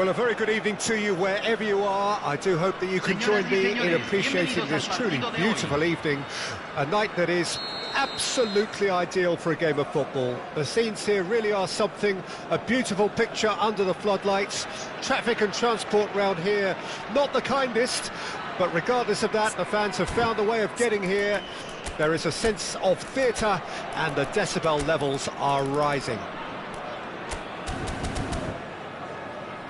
Well, a very good evening to you wherever you are. I do hope that you can join me in appreciating this truly beautiful evening. A night that is absolutely ideal for a game of football. The scenes here really are something, a beautiful picture under the floodlights. Traffic and transport round here, not the kindest, but regardless of that, the fans have found a way of getting here. There is a sense of theatre and the decibel levels are rising.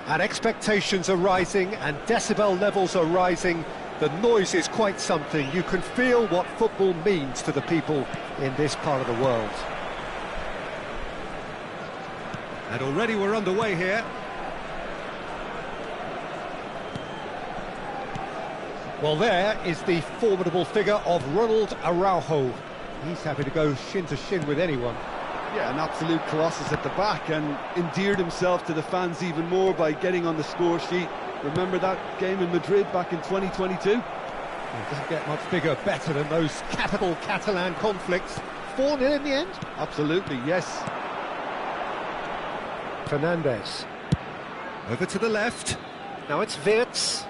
And expectations are rising and decibel levels are rising. The noise is quite something. You can feel what football means to the people in this part of the world. And already we're underway here. Well, there is the formidable figure of Ronald Araujo. He's happy to go shin to shin with anyone. Yeah, an absolute colossus at the back, and endeared himself to the fans even more by getting on the score sheet. Remember that game in Madrid back in 2022? It doesn't get much bigger, better than those capital Catalan conflicts. 4-0 in the end? Absolutely, yes. Fernandez. Over to the left. Now it's Wirtz.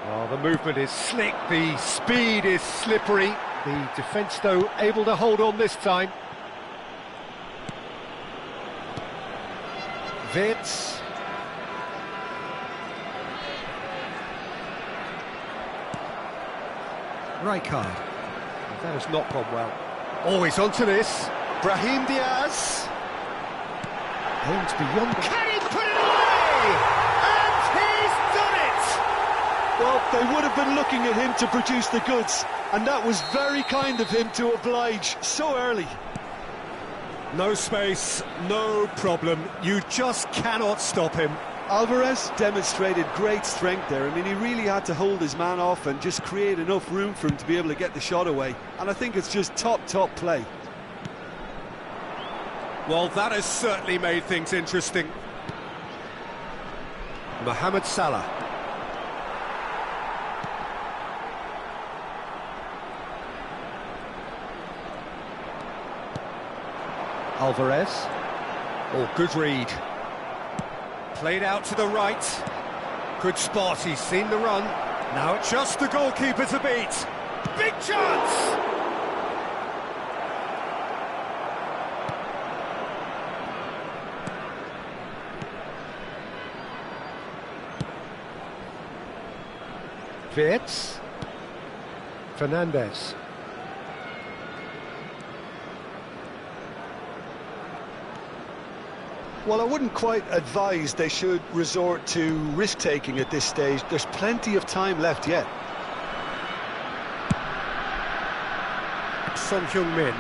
Oh, the movement is slick, the speed is slippery. The defence, though, able to hold on this time. Wirtz. Rijkaard. That has not gone well. Oh, he's onto this. Brahim Diaz. Aimed beyond. Can he put it away? And he's done it! Well, they would have been looking at him to produce the goods, and that was very kind of him to oblige so early. No space, no problem. You just cannot stop him. Alvarez demonstrated great strength there. I mean, he really had to hold his man off and just create enough room for him to be able to get the shot away. And I think it's just top play. Well, that has certainly made things interesting. Mohamed Salah. Alvarez. Oh, good read. Played out to the right. Good spot, he's seen the run. Now it's just the goalkeeper to beat. Big chance! Wirtz. Fernandez. Well, I wouldn't quite advise they should resort to risk-taking at this stage. There's plenty of time left yet. Son Heung-min.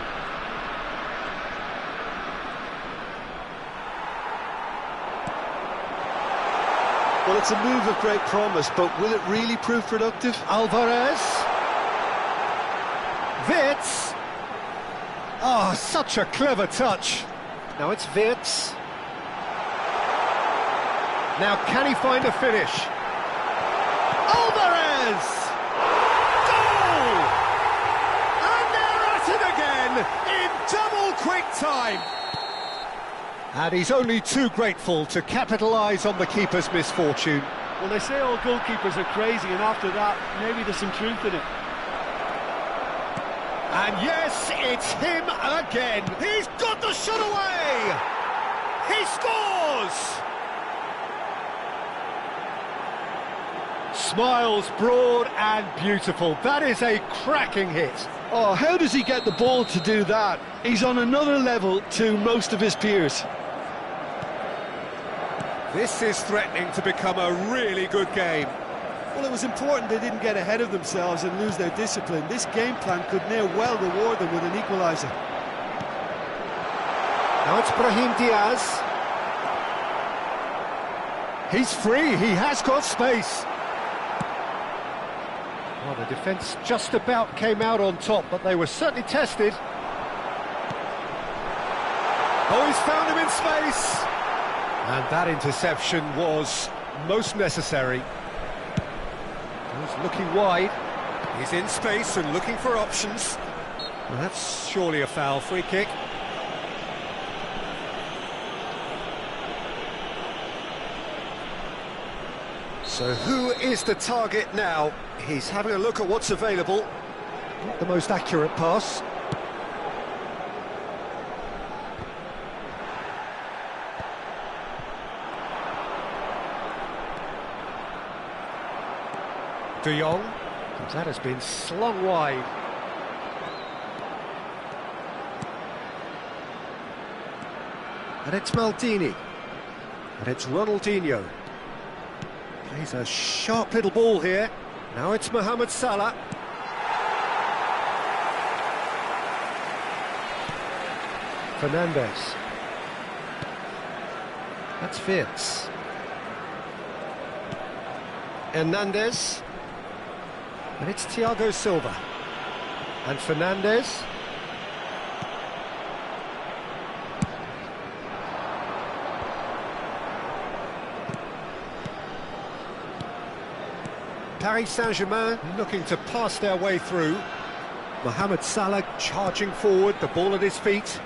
Well, it's a move of great promise, but will it really prove productive? Alvarez. Wirtz. Oh, such a clever touch. Now it's Wirtz. Now, can he find a finish? Alvarez! Goal! And they're at it again in double quick time. And he's only too grateful to capitalise on the keeper's misfortune. Well, they say all goalkeepers are crazy, and after that, maybe there's some truth in it. And yes, it's him again. He's got the shot away! He scores! Smiles broad and beautiful. That is a cracking hit. Oh, how does he get the ball to do that? He's on another level to most of his peers. This is threatening to become a really good game. Well, it was important they didn't get ahead of themselves and lose their discipline. This game plan could now well reward them with an equaliser. Now it's Brahim Diaz. He's free, he has got space. Well, the defence just about came out on top, but they were certainly tested. Oh, he's found him in space! And that interception was most necessary. He's looking wide. He's in space and looking for options. Well, that's surely a foul. Free kick. So who is the target now? He's having a look at what's available. Not the most accurate pass. De Jong, that has been slung wide. And it's Maldini. And it's Ronaldinho. Plays a sharp little ball here. Now it's Mohamed Salah. Fernandes. That's Fitz. Hernandez. And it's Thiago Silva. And Fernandes. Paris Saint-Germain looking to pass their way through. Mohamed Salah charging forward, the ball at his feet.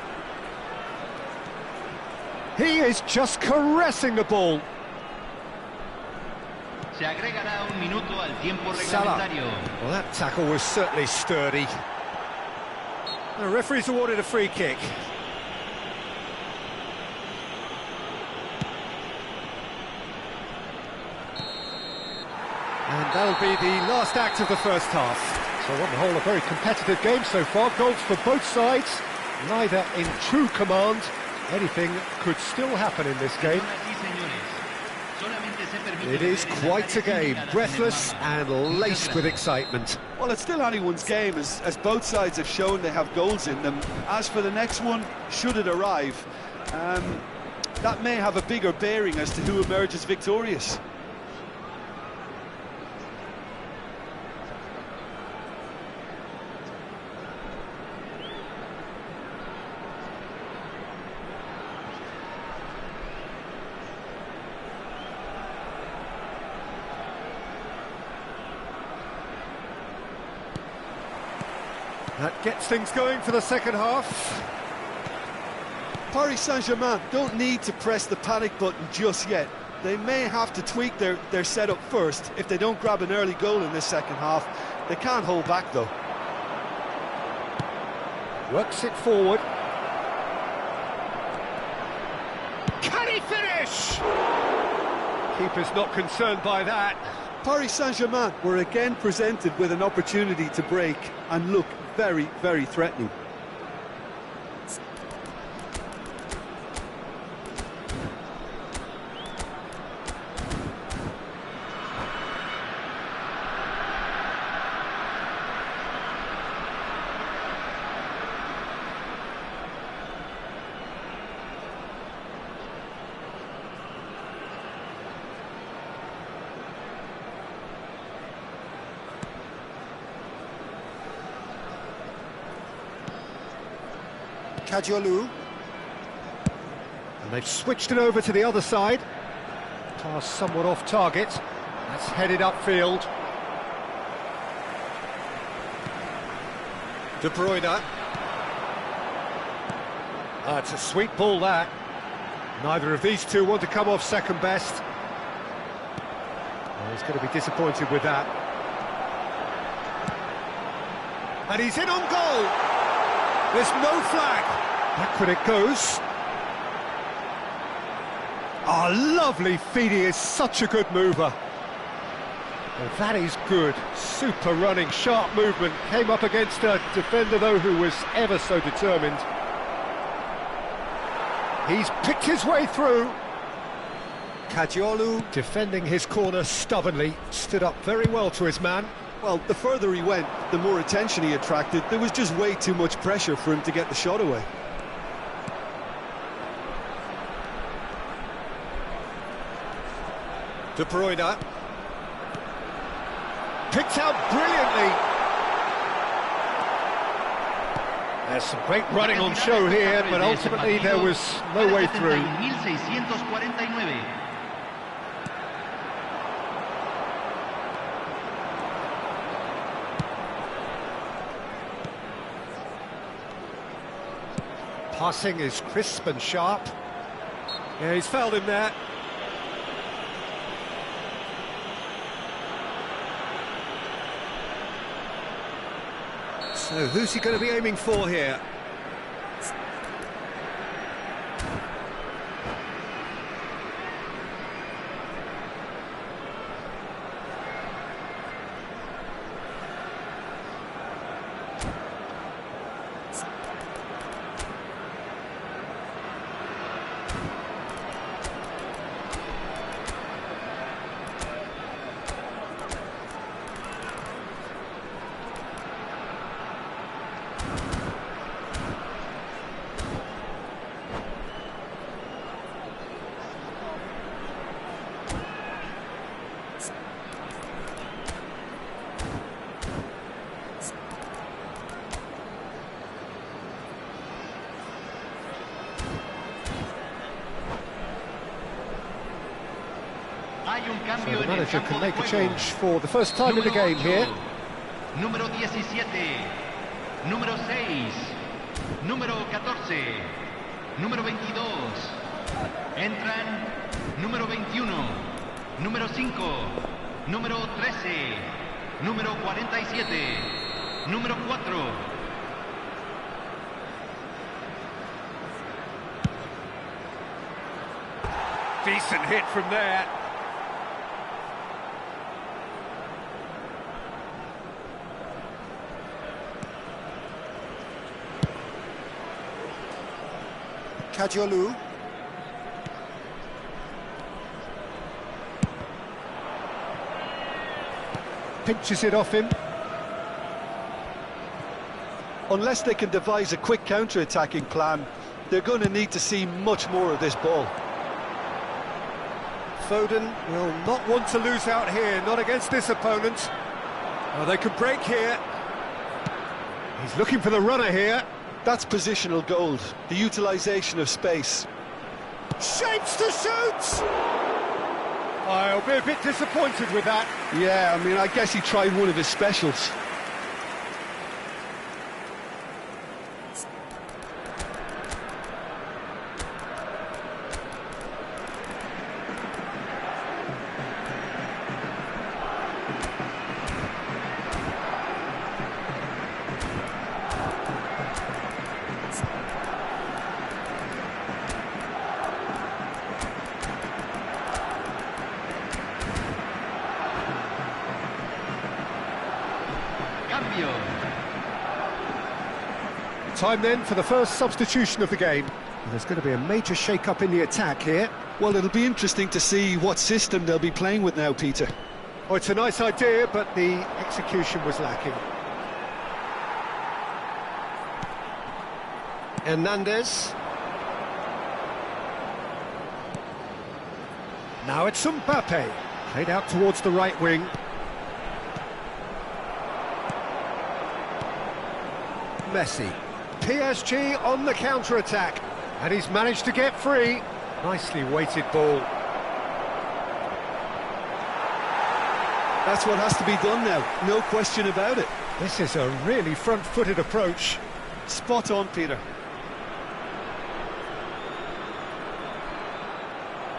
He is just caressing the ball. Se agregará un minuto al tiempo reglamentario. Well, that tackle was certainly sturdy. The referee's awarded a free kick. And that'll be the last act of the first half. So on the whole, a very competitive game so far. Goals for both sides, neither in true command. Anything could still happen in this game. It is quite a game, breathless and laced with excitement. Well, it's still anyone's game, as both sides have shown they have goals in them. As for the next one, should it arrive, that may have a bigger bearing as to who emerges victorious. That gets things going for the second half. Paris Saint-Germain don't need to press the panic button just yet. They may have to tweak their setup first if they don't grab an early goal in this second half. They can't hold back though. Works it forward. Can he finish? Keeper's not concerned by that. Paris Saint-Germain were again presented with an opportunity to break and look very, very threatening. Kadiolu. And they've switched it over to the other side. Pass somewhat off target. That's headed upfield. De Bruyne. It's a sweet ball, that. Neither of these two want to come off second best. Well, he's going to be disappointed with that. And he's in on goal. There's no flag. Backward it goes. Oh, lovely feed. He is such a good mover. Well, that is good. Super running, sharp movement. Came up against a defender, though, who was ever so determined. He's picked his way through. Kadiolu defending his corner stubbornly. Stood up very well to his man. Well, the further he went, the more attention he attracted. There was just way too much pressure for him to get the shot away. De Bruyne. Picked out brilliantly. There's some great running on show here, but ultimately there was no way through. Passing is crisp and sharp. Yeah, he's fouled him there. So who's he going to be aiming for here? So the manager can make a change for the first time in the game here. Número 17, número 6, número 14, número 22. Entran número 21, número 5, número 13, número 47, número 4. Decent hit from there. Kadiolu. Pinches it off him. Unless they can devise a quick counter-attacking plan, they're going to need to see much more of this ball. Foden will not want to lose out here, not against this opponent. Oh, they could break here. He's looking for the runner here. That's positional gold, the utilisation of space. Shapes to shoot! I'll be a bit disappointed with that. Yeah, I mean, I guess he tried one of his specials. Time then for the first substitution of the game. There's going to be a major shake-up in the attack here. Well, it'll be interesting to see what system they'll be playing with now, Peter. Oh, it's a nice idea, but the execution was lacking. Hernandez. Now it's Mbappe. Played out towards the right wing. Messi. PSG on the counter-attack, and he's managed to get free. Nicely weighted ball. That's what has to be done now, no question about it. This is a really front-footed approach. Spot on, Peter.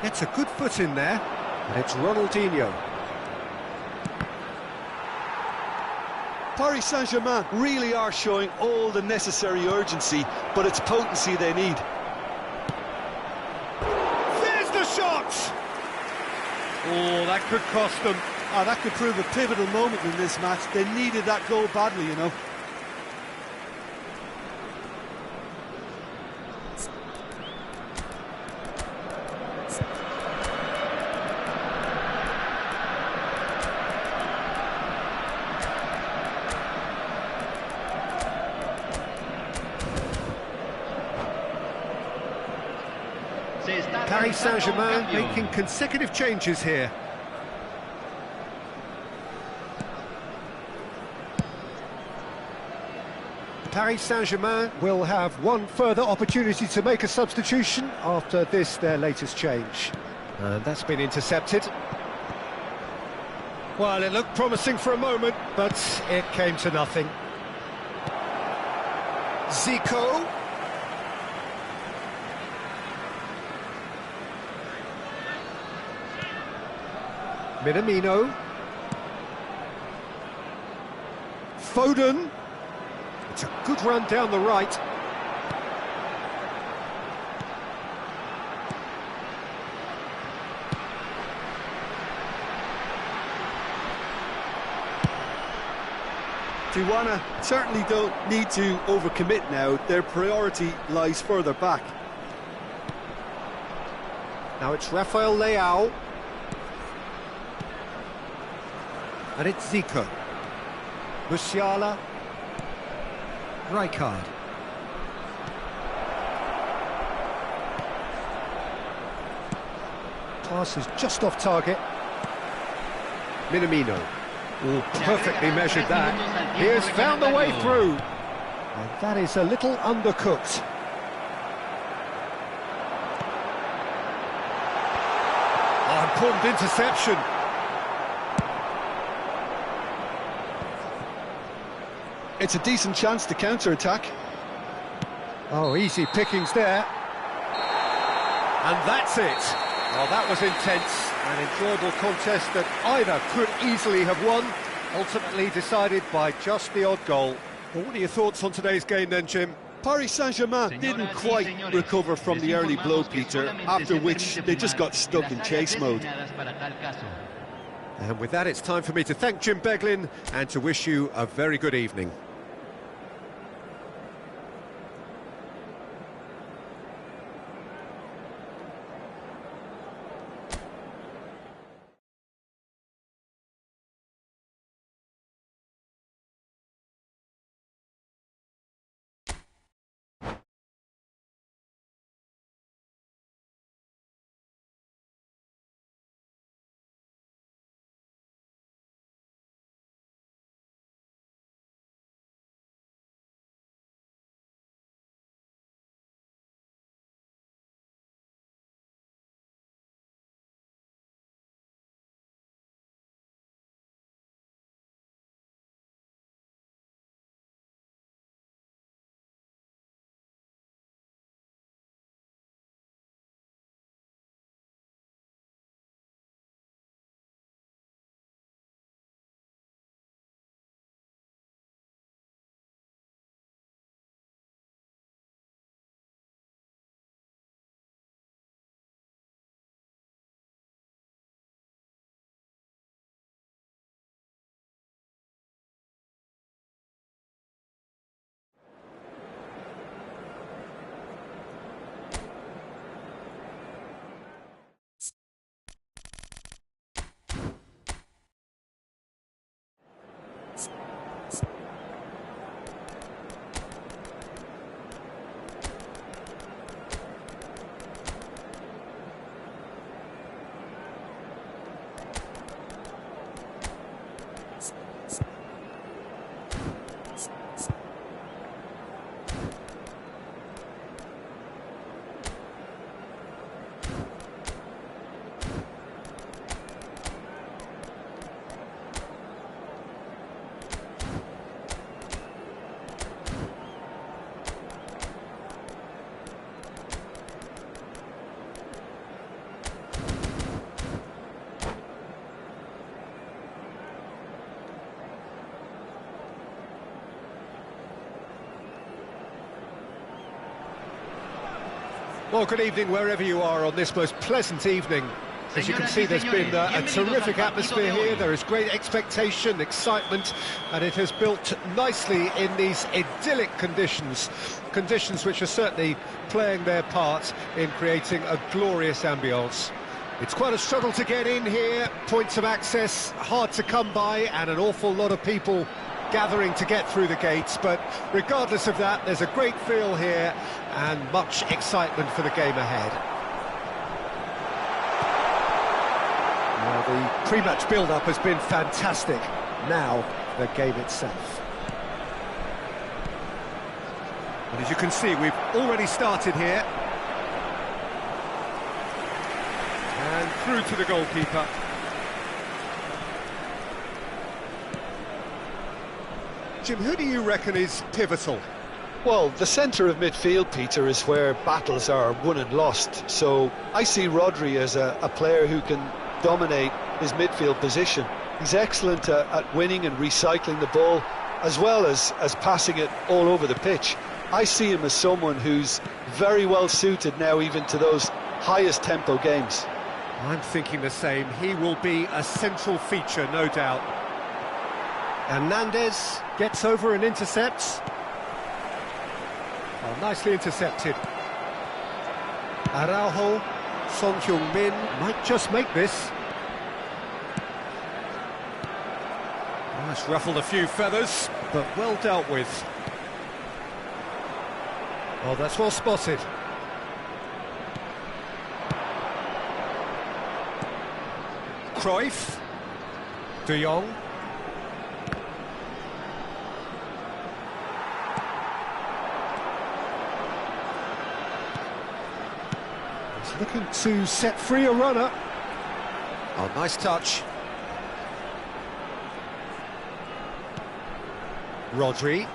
Gets a good foot in there, and it's Ronaldinho. Paris Saint-Germain really are showing all the necessary urgency, but it's potency they need. There's the shot! Oh, that could cost them. Oh, that could prove a pivotal moment in this match. They needed that goal badly, you know. Paris Saint-Germain making consecutive changes here. Paris Saint-Germain will have one further opportunity to make a substitution after this, their latest change. And that's been intercepted. Well, it looked promising for a moment, but it came to nothing. Zico. Minamino. Foden. It's a good run down the right. Tijuana certainly don't need to overcommit now. Their priority lies further back. Now it's Rafael Leao. And it's Zico. Musiala. Rijkaard. Pass is just off target. Minamino. Oh, perfectly measured that. He has found the way through. And that is a little undercooked. Oh, important interception. It's a decent chance to counter-attack. Oh, easy pickings there. And that's it. Well, that was intense. An enjoyable contest that either could easily have won, ultimately decided by just the odd goal. Well, what are your thoughts on today's game then, Jim? Paris Saint-Germain didn't quite recover from the early blow, Peter, after which they just got stuck in chase mode. And with that, it's time for me to thank Jim Beglin and to wish you a very good evening. Well, good evening wherever you are on this most pleasant evening. As you can see, there's been a terrific atmosphere here. There is great expectation, excitement, and it has built nicely in these idyllic conditions. Conditions which are certainly playing their part in creating a glorious ambience. It's quite a struggle to get in here, points of access hard to come by, and an awful lot of people gathering to get through the gates, but regardless of that, there's a great feel here and much excitement for the game ahead. Well, the pre-match build-up has been fantastic. Now, the game itself. And as you can see, we've already started here. And through to the goalkeeper. Jim, who do you reckon is pivotal? Well, the centre of midfield, Peter, is where battles are won and lost. So I see Rodri as a player who can dominate his midfield position. He's excellent at winning and recycling the ball, as well as passing it all over the pitch. I see him as someone who's very well suited now even to those highest tempo games. I'm thinking the same. He will be a central feature, no doubt. Hernandez gets over and intercepts. Oh, nicely intercepted. Araujo, Son Heung-min might just make this. Oh, it's ruffled a few feathers, but well dealt with. Oh, that's well spotted. Cruyff. De Jong. He's looking to set free a runner. Oh, nice touch. Rodri.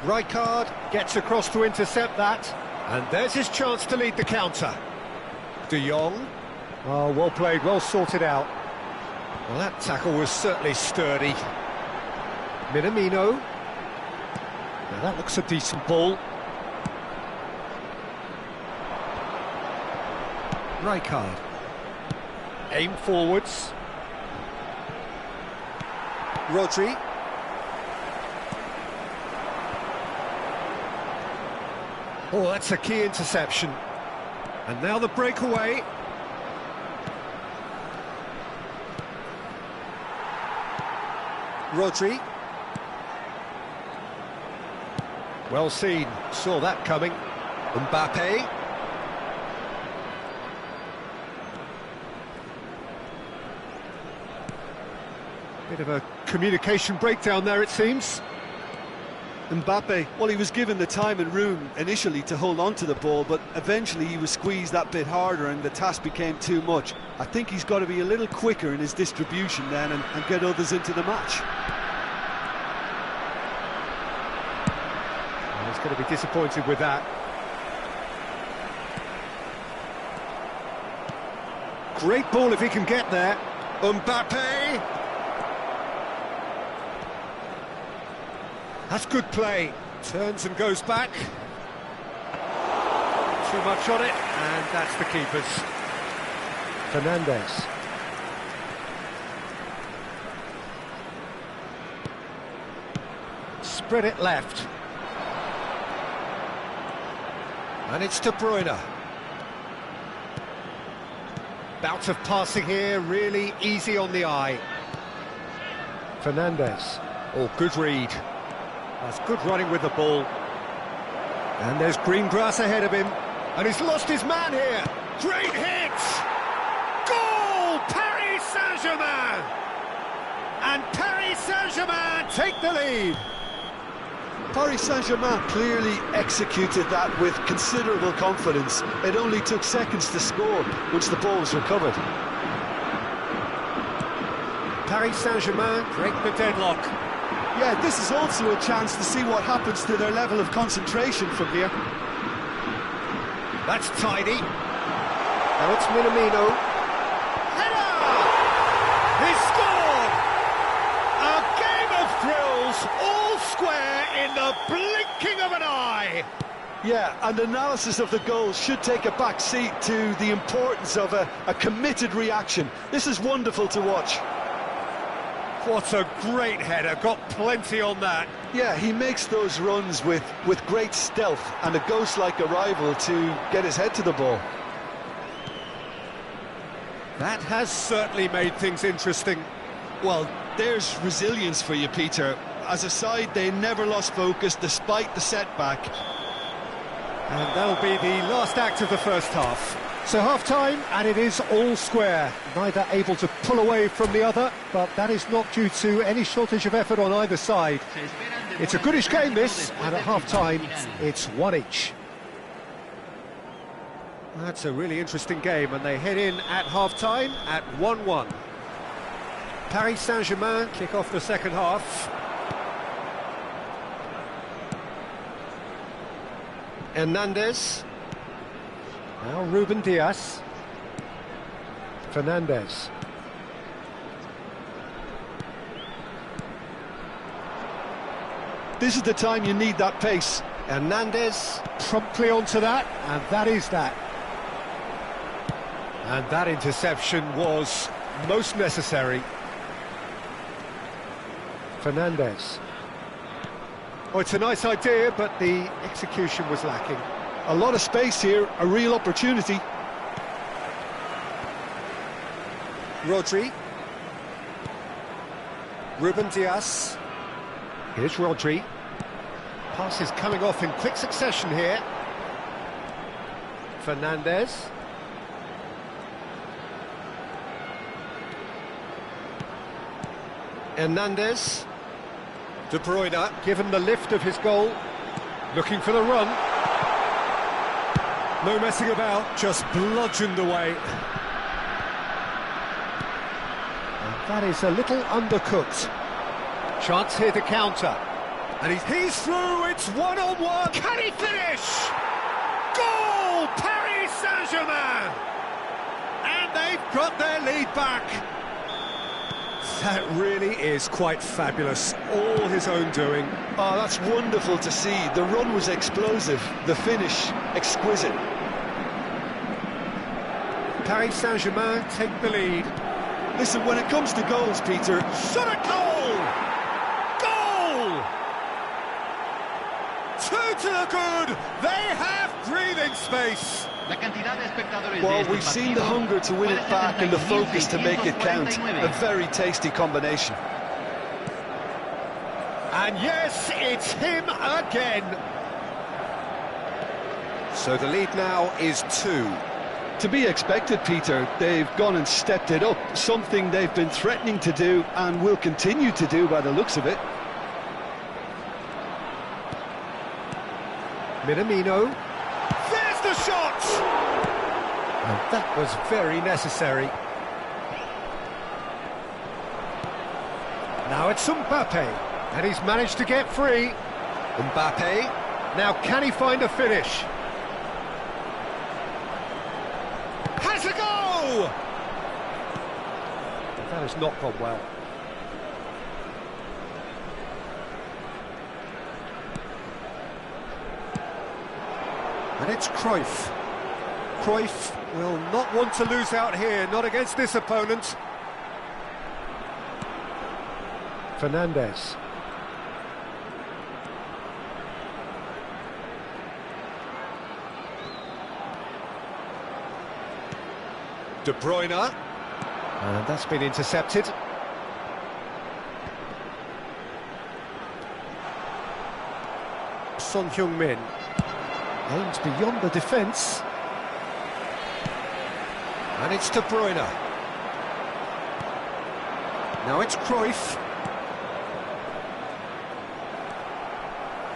Rijkaard gets across to intercept that. And there's his chance to lead the counter. De Jong. Oh, well played, well sorted out. Well, that tackle was certainly sturdy. Minamino. Now that looks a decent ball. Rijkaard. Aim forwards. Rodri. Oh, that's a key interception. And now the breakaway. Rodri. Well seen, saw that coming. Mbappe. Bit of a communication breakdown there, it seems. Mbappe, well, he was given the time and room initially to hold on to the ball, but eventually he was squeezed that bit harder and the task became too much. I think he's got to be a little quicker in his distribution then and get others into the match. Well, he's going to be disappointed with that. Great ball if he can get there. Mbappe! That's good play. Turns and goes back. Too much on it, and that's the keeper's. Fernandez. Spread it left. And it's De Bruyne. Bout of passing here, really easy on the eye. Fernandez. Oh, good read. That's good running with the ball. And there's green grass ahead of him. And he's lost his man here. Great hit! Goal! Paris Saint-Germain! And Paris Saint-Germain take the lead. Paris Saint-Germain clearly executed that with considerable confidence. It only took seconds to score once the ball was recovered. Paris Saint-Germain break the deadlock. Yeah, this is also a chance to see what happens to their level of concentration from here. That's tidy. Now it's Minamino. Header! He scored! A game of thrills, all square in the blinking of an eye. Yeah, and analysis of the goal should take a back seat to the importance of a committed reaction. This is wonderful to watch. What a great header, got plenty on that. Yeah, he makes those runs with great stealth and a ghost-like arrival to get his head to the ball. That has certainly made things interesting. Well, there's resilience for you, Peter. As a side, they never lost focus despite the setback. And that'll be the last act of the first half. So half-time, and it is all square. Neither able to pull away from the other, but that is not due to any shortage of effort on either side. It's a goodish game, this, and at half-time, it's one each. That's a really interesting game, and they head in at half-time at 1-1. Paris Saint-Germain kick off the second half. Hernandez. Now Ruben Diaz. Fernandez. This is the time you need that pace. Hernandez promptly onto that, and that is that. And that interception was most necessary. Fernandez. Oh, it's a nice idea, but the execution was lacking. A lot of space here, a real opportunity. Rodri. Ruben Diaz. Here's Rodri. Passes coming off in quick succession here. Fernandez. Hernandez. De Bruyne, given the lift of his goal, looking for the run. No messing about, just bludgeoned away. And that is a little undercooked. Chance here to counter. And he's through, it's one-on-one. Can he finish? Goal! Paris Saint-Germain! And they've got their lead back. That really is quite fabulous, all his own doing. Oh, that's wonderful to see. The run was explosive, the finish exquisite. Paris Saint-Germain take the lead. Listen, when it comes to goals, Peter... Shot a goal! Goal! Two to the good! They have breathing space! Well, we've seen the hunger to win it back and the focus to make it count. A very tasty combination. And yes, it's him again. So the lead now is 2. To be expected, Peter. They've gone and stepped it up, something they've been threatening to do and will continue to do by the looks of it. Minamino. There's the shot! And that was very necessary. Now it's Mbappe, and he's managed to get free. Mbappe, now can he find a finish? Has a go! That has not gone well. And it's Cruyff. Cruyff will not want to lose out here, not against this opponent. Fernandez. De Bruyne. And that's been intercepted. Son Heung-min. Aims beyond the defence. And it's De Bruyne. Now it's Cruyff.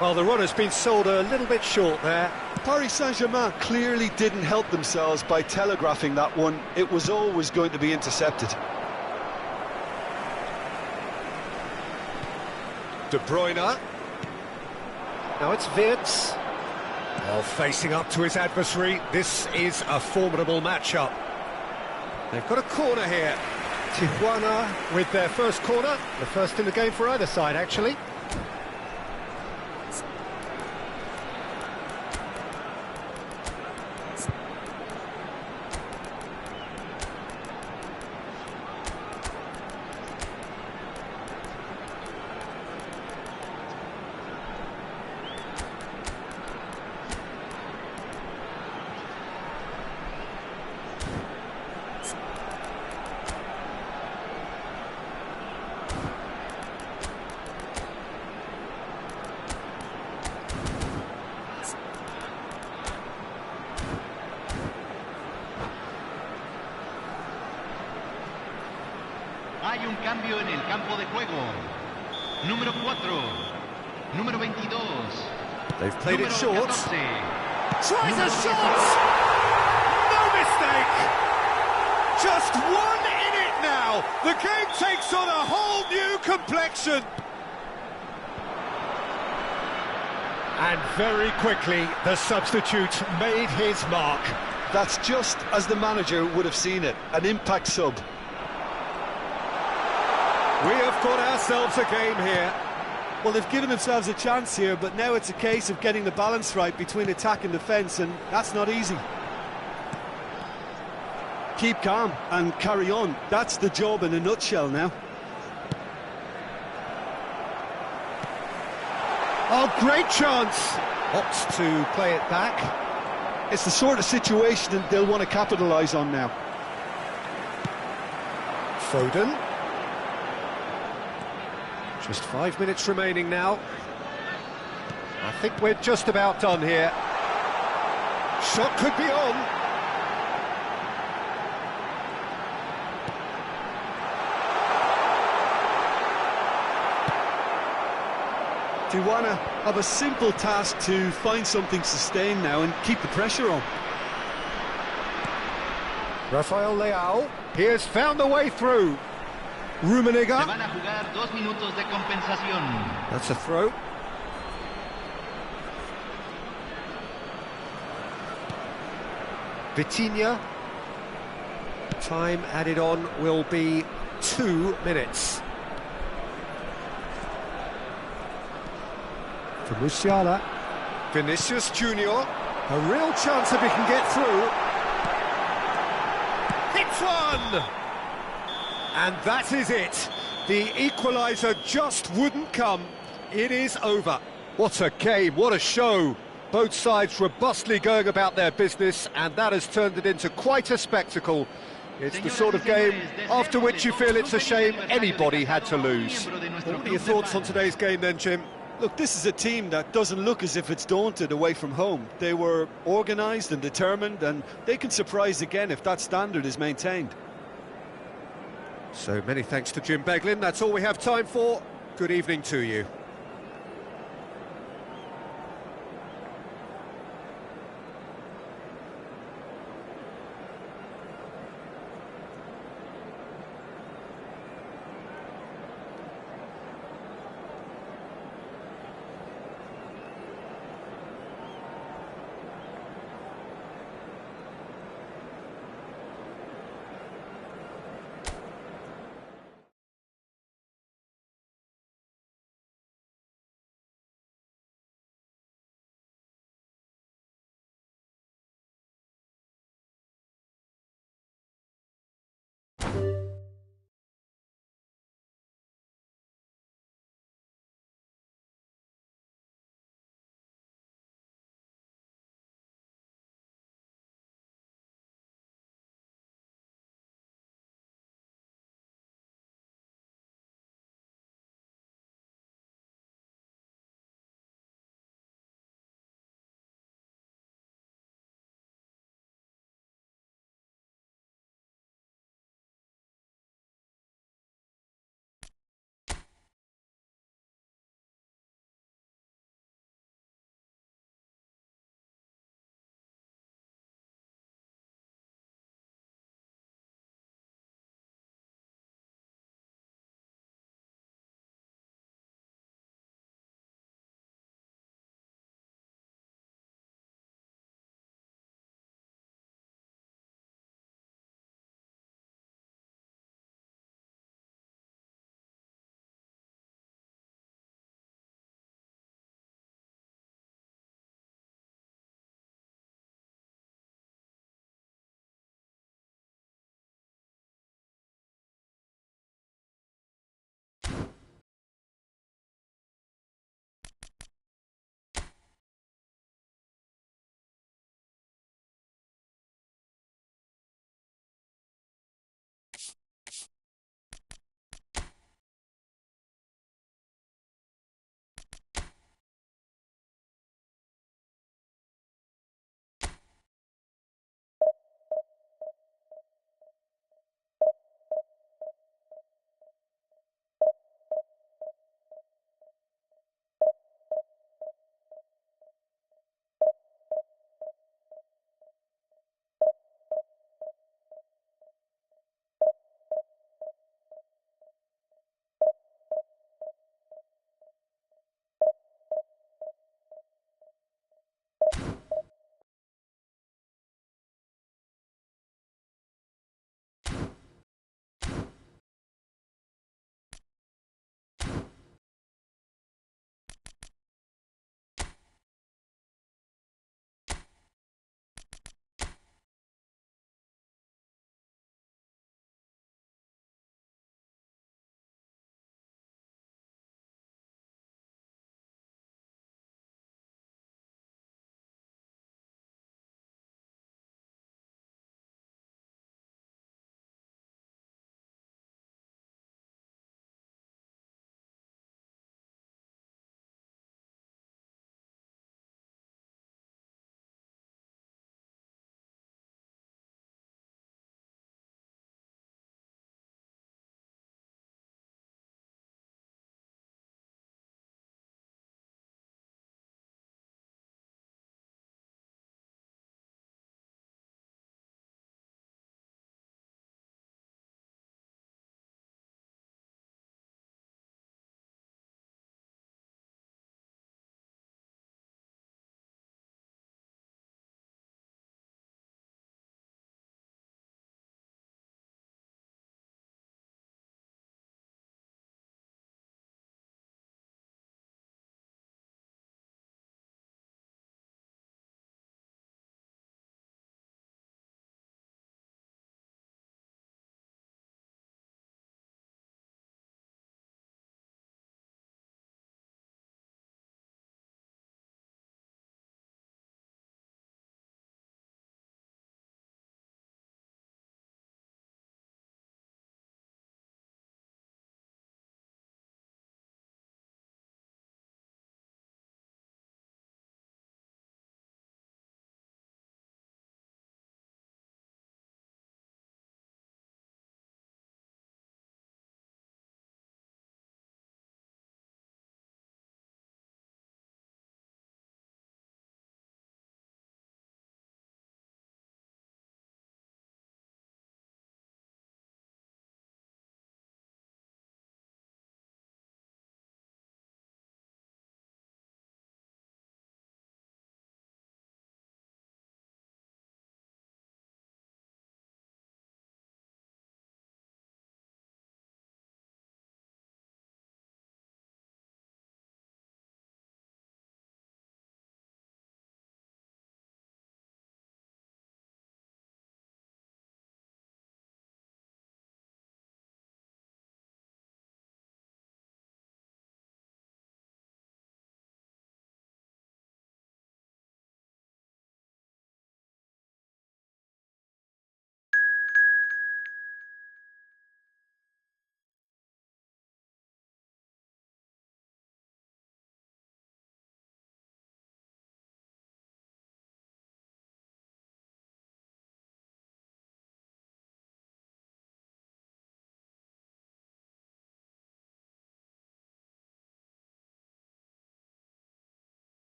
Well, the run has been sold a little bit short there. Paris Saint-Germain clearly didn't help themselves by telegraphing that one. It was always going to be intercepted. De Bruyne. Now it's Wirtz. Well, facing up to his adversary, this is a formidable matchup. They've got a corner here. Tijuana with their first corner, the first in the game for either side, actually. Hay un cambio en el campo de juego. Número 4. Número 22. They've played it short. 14. Tries a shot! No mistake! Just one in it now! The game takes on a whole new complexion! And very quickly, the substitute made his mark. That's just as the manager would have seen it, an impact sub. We have got ourselves a game here. Well, they've given themselves a chance here, but now it's a case of getting the balance right between attack and defence, and that's not easy. Keep calm and carry on. That's the job in a nutshell now. Oh, great chance! Opts to play it back. It's the sort of situation that they'll want to capitalise on now. Foden. Just 5 minutes remaining now. I think we're just about done here. Shot could be on. Tijuana have a simple task to find something sustained now and keep the pressure on. Rafael Leao, he has found a way through. Rummenigge. Se van a jugar 2 minutos de compensación. That's a throw. Vitinha. Time added on will be 2 minutes. For Musiala. Vinicius Junior. A real chance if he can get through. Hits one! And that is it. The equaliser just wouldn't come. It is over. What a game, what a show. Both sides robustly going about their business, and that has turned it into quite a spectacle. It's the sort of game after which you feel it's a shame anybody had to lose. What are your thoughts on today's game then, Jim? Look, this is a team that doesn't look as if it's daunted away from home. They were organised and determined, and they can surprise again if that standard is maintained. So many thanks to Jim Beglin. That's all we have time for. Good evening to you.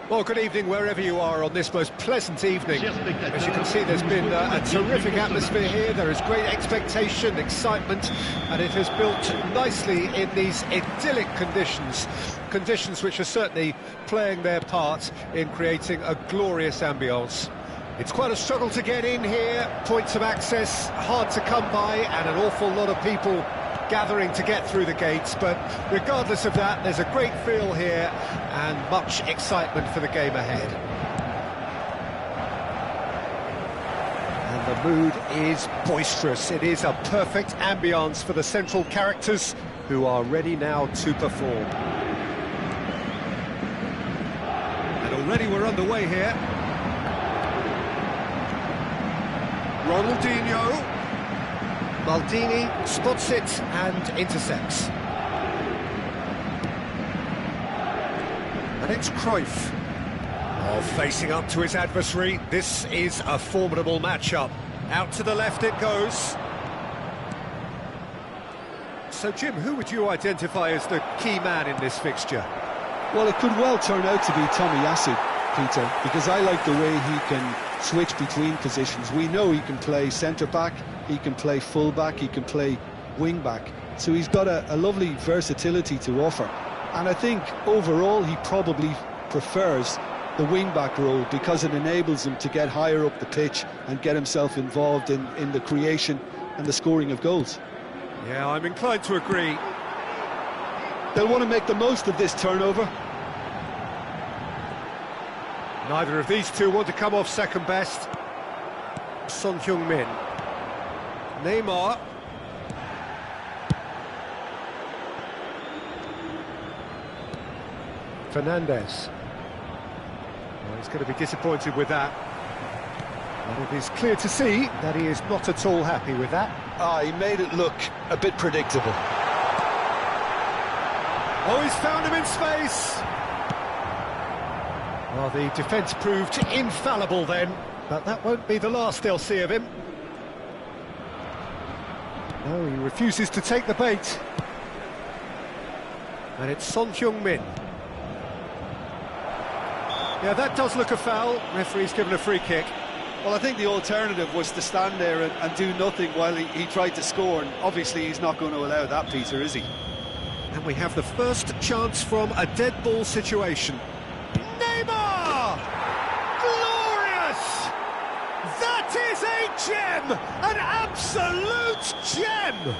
Well, good evening wherever you are on this most pleasant evening. As you can see, there's been a terrific atmosphere here. There is great expectation, excitement, and it has built nicely in these idyllic conditions. Conditions which are certainly playing their part in creating a glorious ambience. It's quite a struggle to get in here, points of access hard to come by, and an awful lot of people gathering to get through the gates, but regardless of that, there's a great feel here and much excitement for the game ahead. And the mood is boisterous. It is a perfect ambience for the central characters who are ready now to perform. And already we're underway here. Ronaldinho. Maldini spots it and intercepts. And it's Cruyff. Oh, facing up to his adversary. This is a formidable matchup. Out to the left it goes. So, Jim, who would you identify as the key man in this fixture? Well, it could well turn out to be Tomiyasu, Peter, because I like the way he can switch between positions. We know he can play centre-back, he can play full-back, he can play wing-back. So he's got a lovely versatility to offer. And I think overall he probably prefers the wing-back role because it enables him to get higher up the pitch and get himself involved in the creation and the scoring of goals. Yeah, I'm inclined to agree. They'll want to make the most of this turnover. Neither of these two want to come off second best. Son Heung-min. Neymar. Fernandes. Well, he's going to be disappointed with that. And it is clear to see that he is not at all happy with that. He made it look a bit predictable. Oh, he's found him in space. Well, the defence proved infallible then, but that won't be the last they'll see of him. No, he refuses to take the bait. And it's Son Heung-min. Yeah, that does look a foul. Referee's given a free kick. Well, I think the alternative was to stand there and do nothing while he tried to score, and obviously he's not going to allow that, Peter, is he? And we have the first chance from a dead ball situation. Neymar! Glorious! That is a gem! An absolute gem!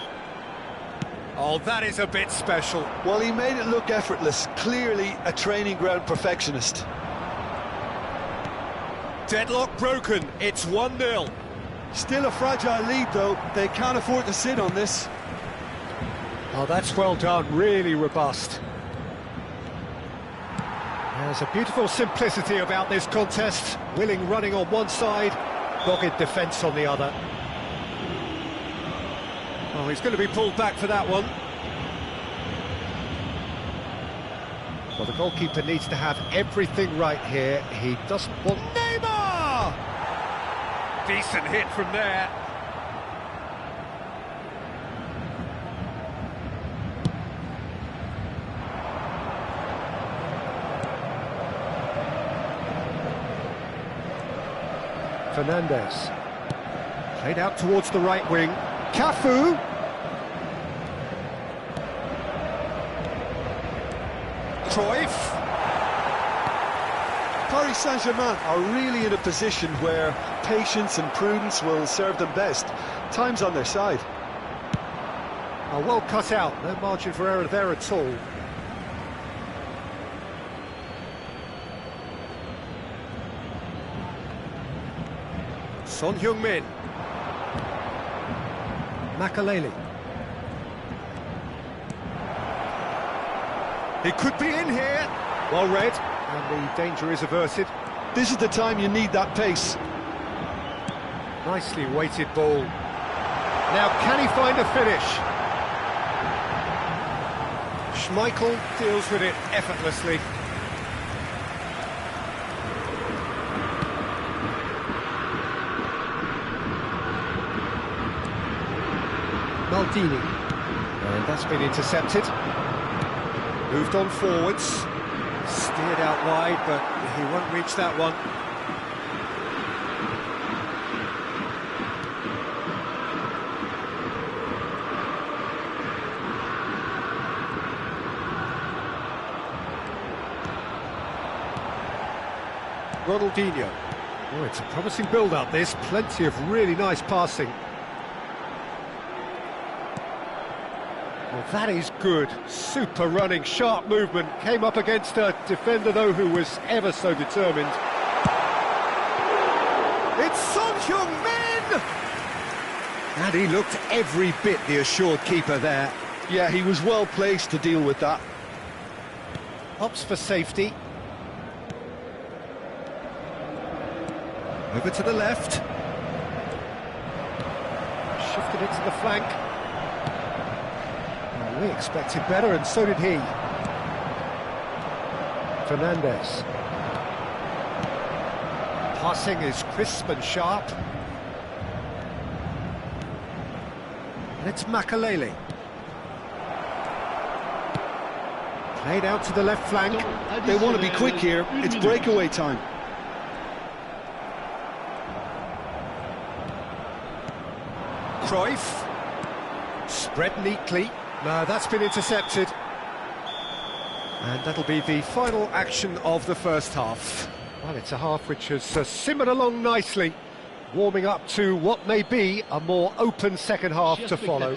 Oh, that is a bit special. Well, he made it look effortless. Clearly a training ground perfectionist. Deadlock broken. It's 1-0. Still a fragile lead, though. They can't afford to sit on this. Oh, that's well done. Really robust. There's a beautiful simplicity about this contest. Willing running on one side, dogged defence on the other. Oh, he's going to be pulled back for that one. Well, the goalkeeper needs to have everything right here. He doesn't want... Neymar! Decent hit from there. Fernandes. Played out towards the right wing. Cafu. Cruyff. Paris Saint-Germain are really in a position where patience and prudence will serve them best. Time's on their side. Oh, well cut out, no margin for error there at all. Son Heung-min. Makaleli. He could be in here. Well read, and the danger is averted. This is the time you need that pace. Nicely weighted ball. Now, can he find a finish? Schmeichel deals with it effortlessly. Maldini. And that's been intercepted. Moved on forwards. Steered out wide, but he won't reach that one. Ronaldinho. Oh, it's a promising build-up, this. Plenty of really nice passing. Well, that is good. Super running, sharp movement. Came up against a defender, though, who was ever so determined. It's Son Heung-min! And he looked every bit the assured keeper there. Yeah, he was well placed to deal with that. Opts for safety. Over to the left. Shifted it to the flank. Well, we expected better, and so did he. Fernandes. Passing is crisp and sharp. And it's Makaleli. Played out to the left flank. They want to be quick here. It's breakaway time. Cruyff. Spread neatly. No, that's been intercepted. And that'll be the final action of the first half. Well, it's a half which has simmered along nicely, warming up to what may be a more open second half to follow.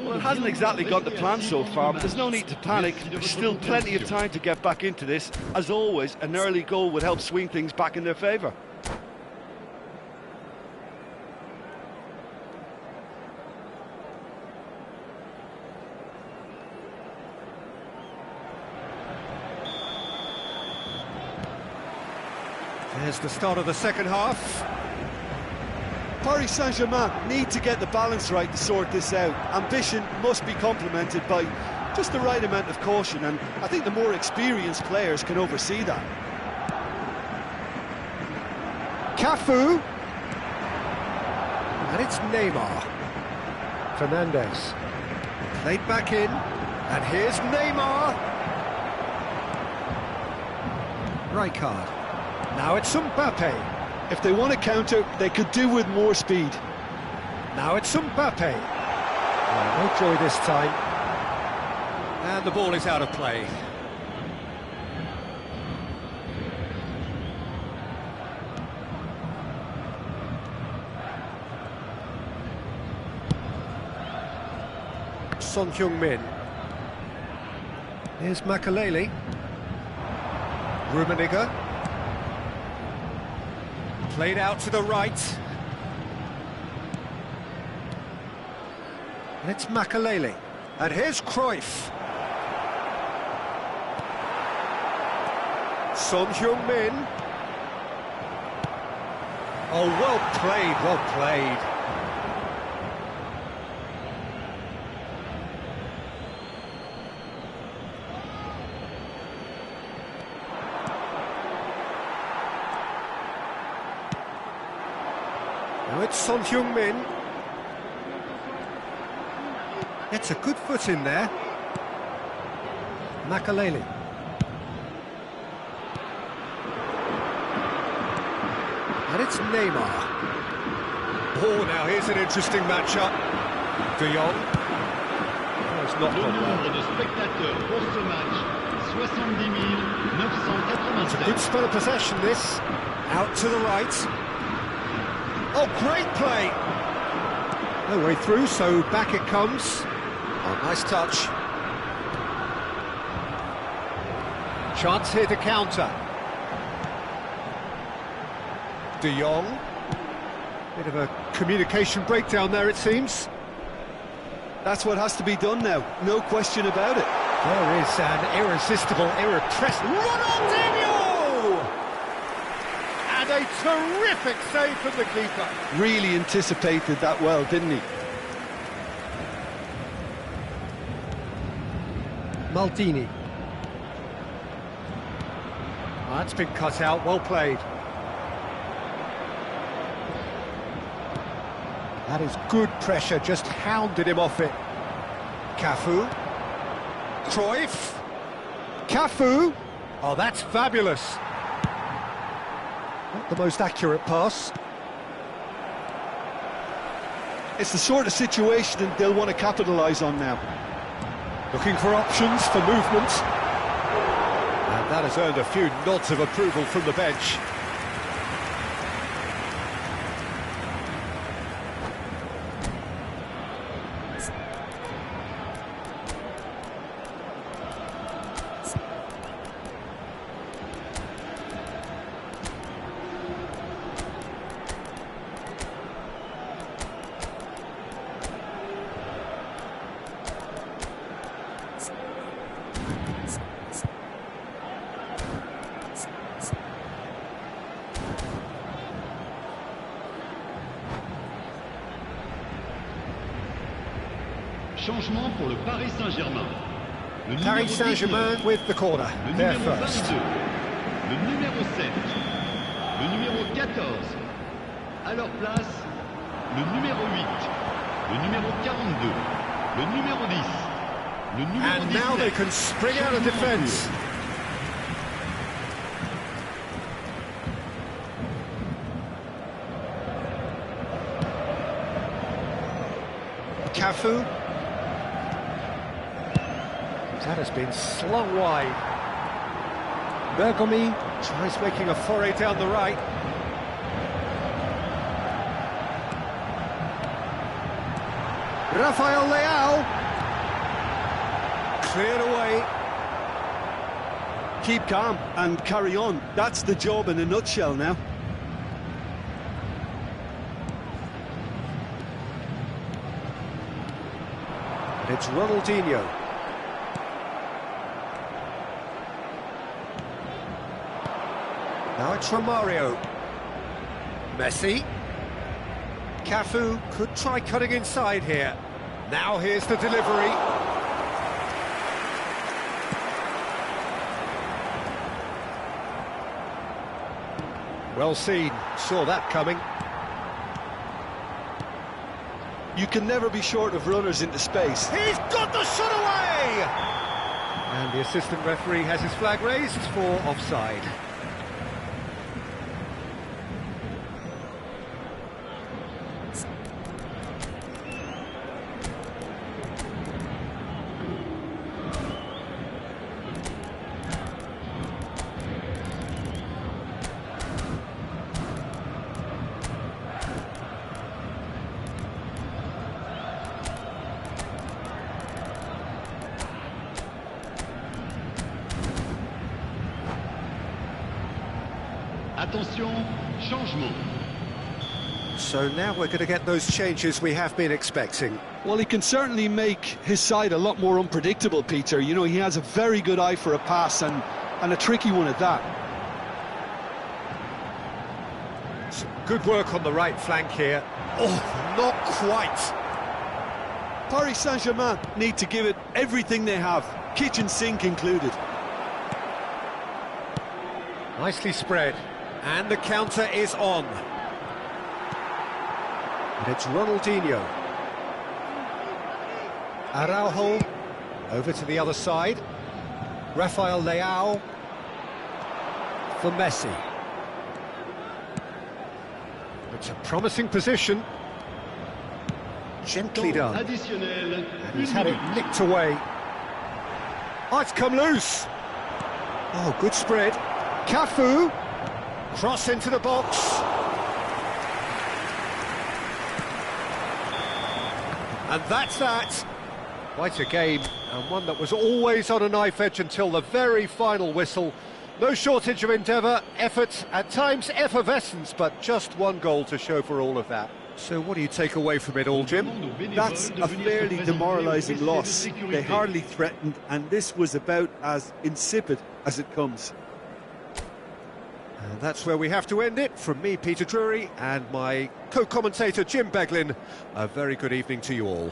Well, it hasn't exactly got the plan so far, but there's no need to panic. There's still plenty of time to get back into this. As always, an early goal would help swing things back in their favour. There's the start of the second half. Paris Saint-Germain need to get the balance right to sort this out. Ambition must be complemented by just the right amount of caution, and I think the more experienced players can oversee that. Cafu. And it's Neymar. Fernandes. Played back in. And here's Neymar. Rijkaard. Now it's Mbappe. If they want to counter, they could do with more speed. Now it's Mbappe. No joy this time. And the ball is out of play. Son Heung-min. Here's Makaleli. Rummenigge. Played out to the right. And it's Makaleli. And here's Cruyff. Son Heung-min. Oh, well played, well played. Now it's Son Heung-min. It's a good foot in there. Makaleli. And it's Neymar. Oh, now here's an interesting matchup. De Jong. Oh, it's not Le gone well. nombre de spectateurs pour ce match It's a good spell of possession, this. Out to the right. Oh, great play! No way through, so back it comes. Oh, nice touch. Chance here to counter. De Jong. Bit of a communication breakdown there, it seems. That's what has to be done now, no question about it. There is an irresistible, irrepressible Ronaldinho! And a terrific save from the keeper. Really anticipated that well, didn't he? Maldini. Oh, that's been cut out, well played. That is good pressure, just hounded him off it. Cafu. Cruyff. Cafu. Oh, that's fabulous. Not the most accurate pass. It's the sort of situation that they'll want to capitalise on now. Looking for options for movement. And that has earned a few nods of approval from the bench. Changement pour le Paris Saint-Germain. Paris Saint-Germain with the corner. They're first. Le numéro 7. Le numéro 14. À leur place, le numéro 8. Le numéro 42. Le numéro 10. Le numéro And 17. now they can spring out of defence. Cafu. That has been slung wide. Bergomi tries making a foray down the right. Rafael Leao. Cleared away. Keep calm and carry on. That's the job in a nutshell now. And it's Ronaldinho. Now it's Romario. Messi. Cafu could try cutting inside here. Now here's the delivery. Well seen, saw that coming. You can never be short of runners into space. He's got the shot away! And the assistant referee has his flag raised for offside. Attention, changement. So now we're going to get those changes we have been expecting. Well, he can certainly make his side a lot more unpredictable, Peter. You know, he has a very good eye for a pass and a tricky one at that. Some good work on the right flank here. Oh, not quite. Paris Saint-Germain need to give it everything they have, kitchen sink included. Nicely spread. And the counter is on. And it's Ronaldinho. Araujo over to the other side. Rafael Leao for Messi. It's a promising position. Gently done. Additionnel. And he's had it nicked away. Oh, it's come loose. Oh, good spread. Cafu. Cross into the box. And that's that. Quite a game, and one that was always on a knife edge until the very final whistle. No shortage of endeavour, effort, at times effervescence, but just one goal to show for all of that. So what do you take away from it all, Jim? That's a fairly demoralising loss. They hardly threatened, and this was about as insipid as it comes. And that's where we have to end it. From me, Peter Drury, and my co-commentator, Jim Beglin, a very good evening to you all.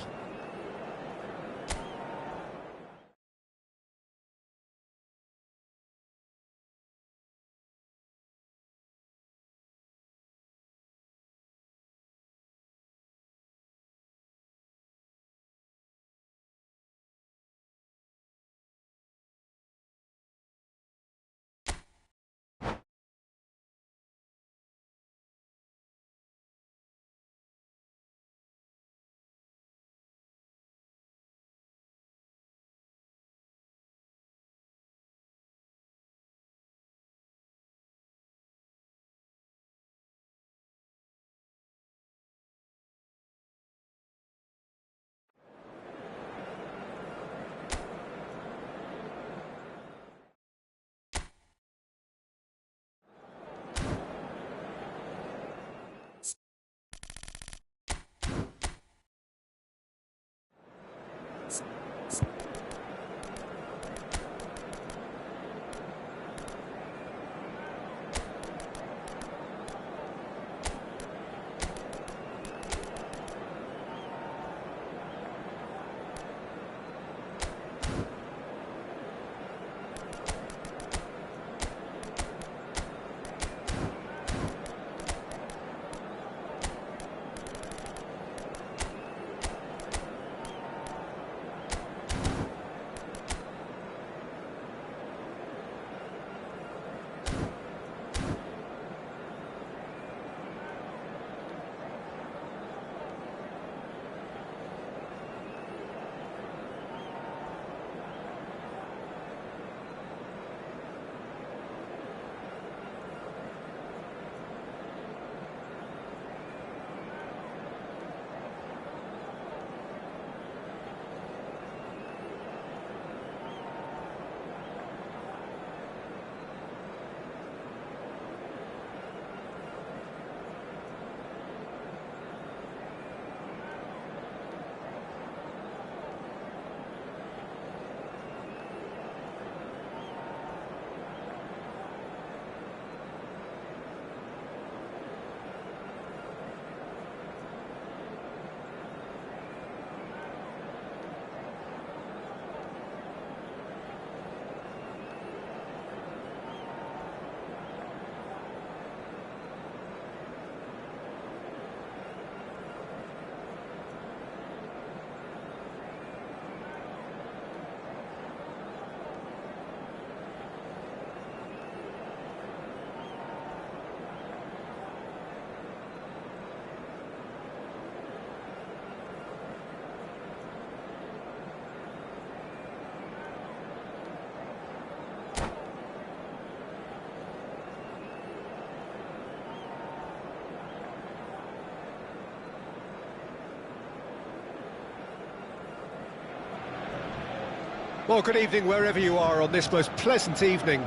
Well, good evening wherever you are on this most pleasant evening.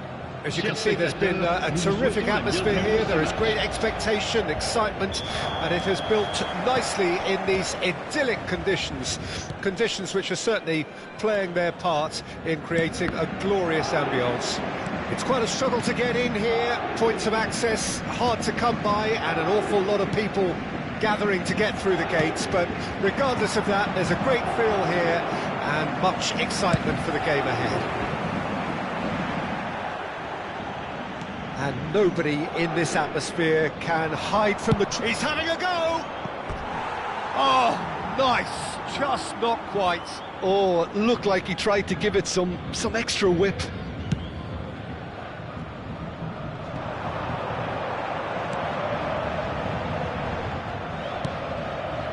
As you can see, there's been a terrific atmosphere here. There is great expectation, excitement, and it has built nicely in these idyllic conditions. Conditions which are certainly playing their part in creating a glorious ambience. It's quite a struggle to get in here, points of access hard to come by, and an awful lot of people gathering to get through the gates, but regardless of that, there's a great feel here and much excitement for the game ahead. And nobody in this atmosphere can hide from the... He's having a go! Oh, nice, just not quite. Oh, it looked like he tried to give it some extra whip.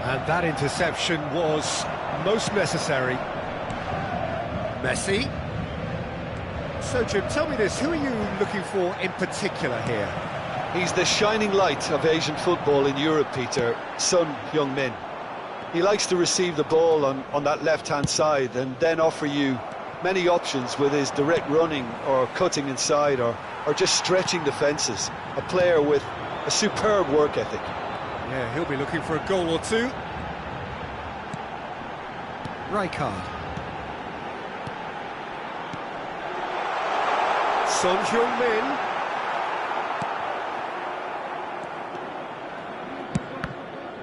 And that interception was most necessary. Messi. So, Jim, tell me this, who are you looking for in particular here? He's the shining light of Asian football in Europe, Peter, Son Heung-min. He likes to receive the ball on that left-hand side and then offer you many options with his direct running or cutting inside or just stretching defences. A player with a superb work ethic. Yeah, he'll be looking for a goal or two. Rijkaard. Son Heung-min.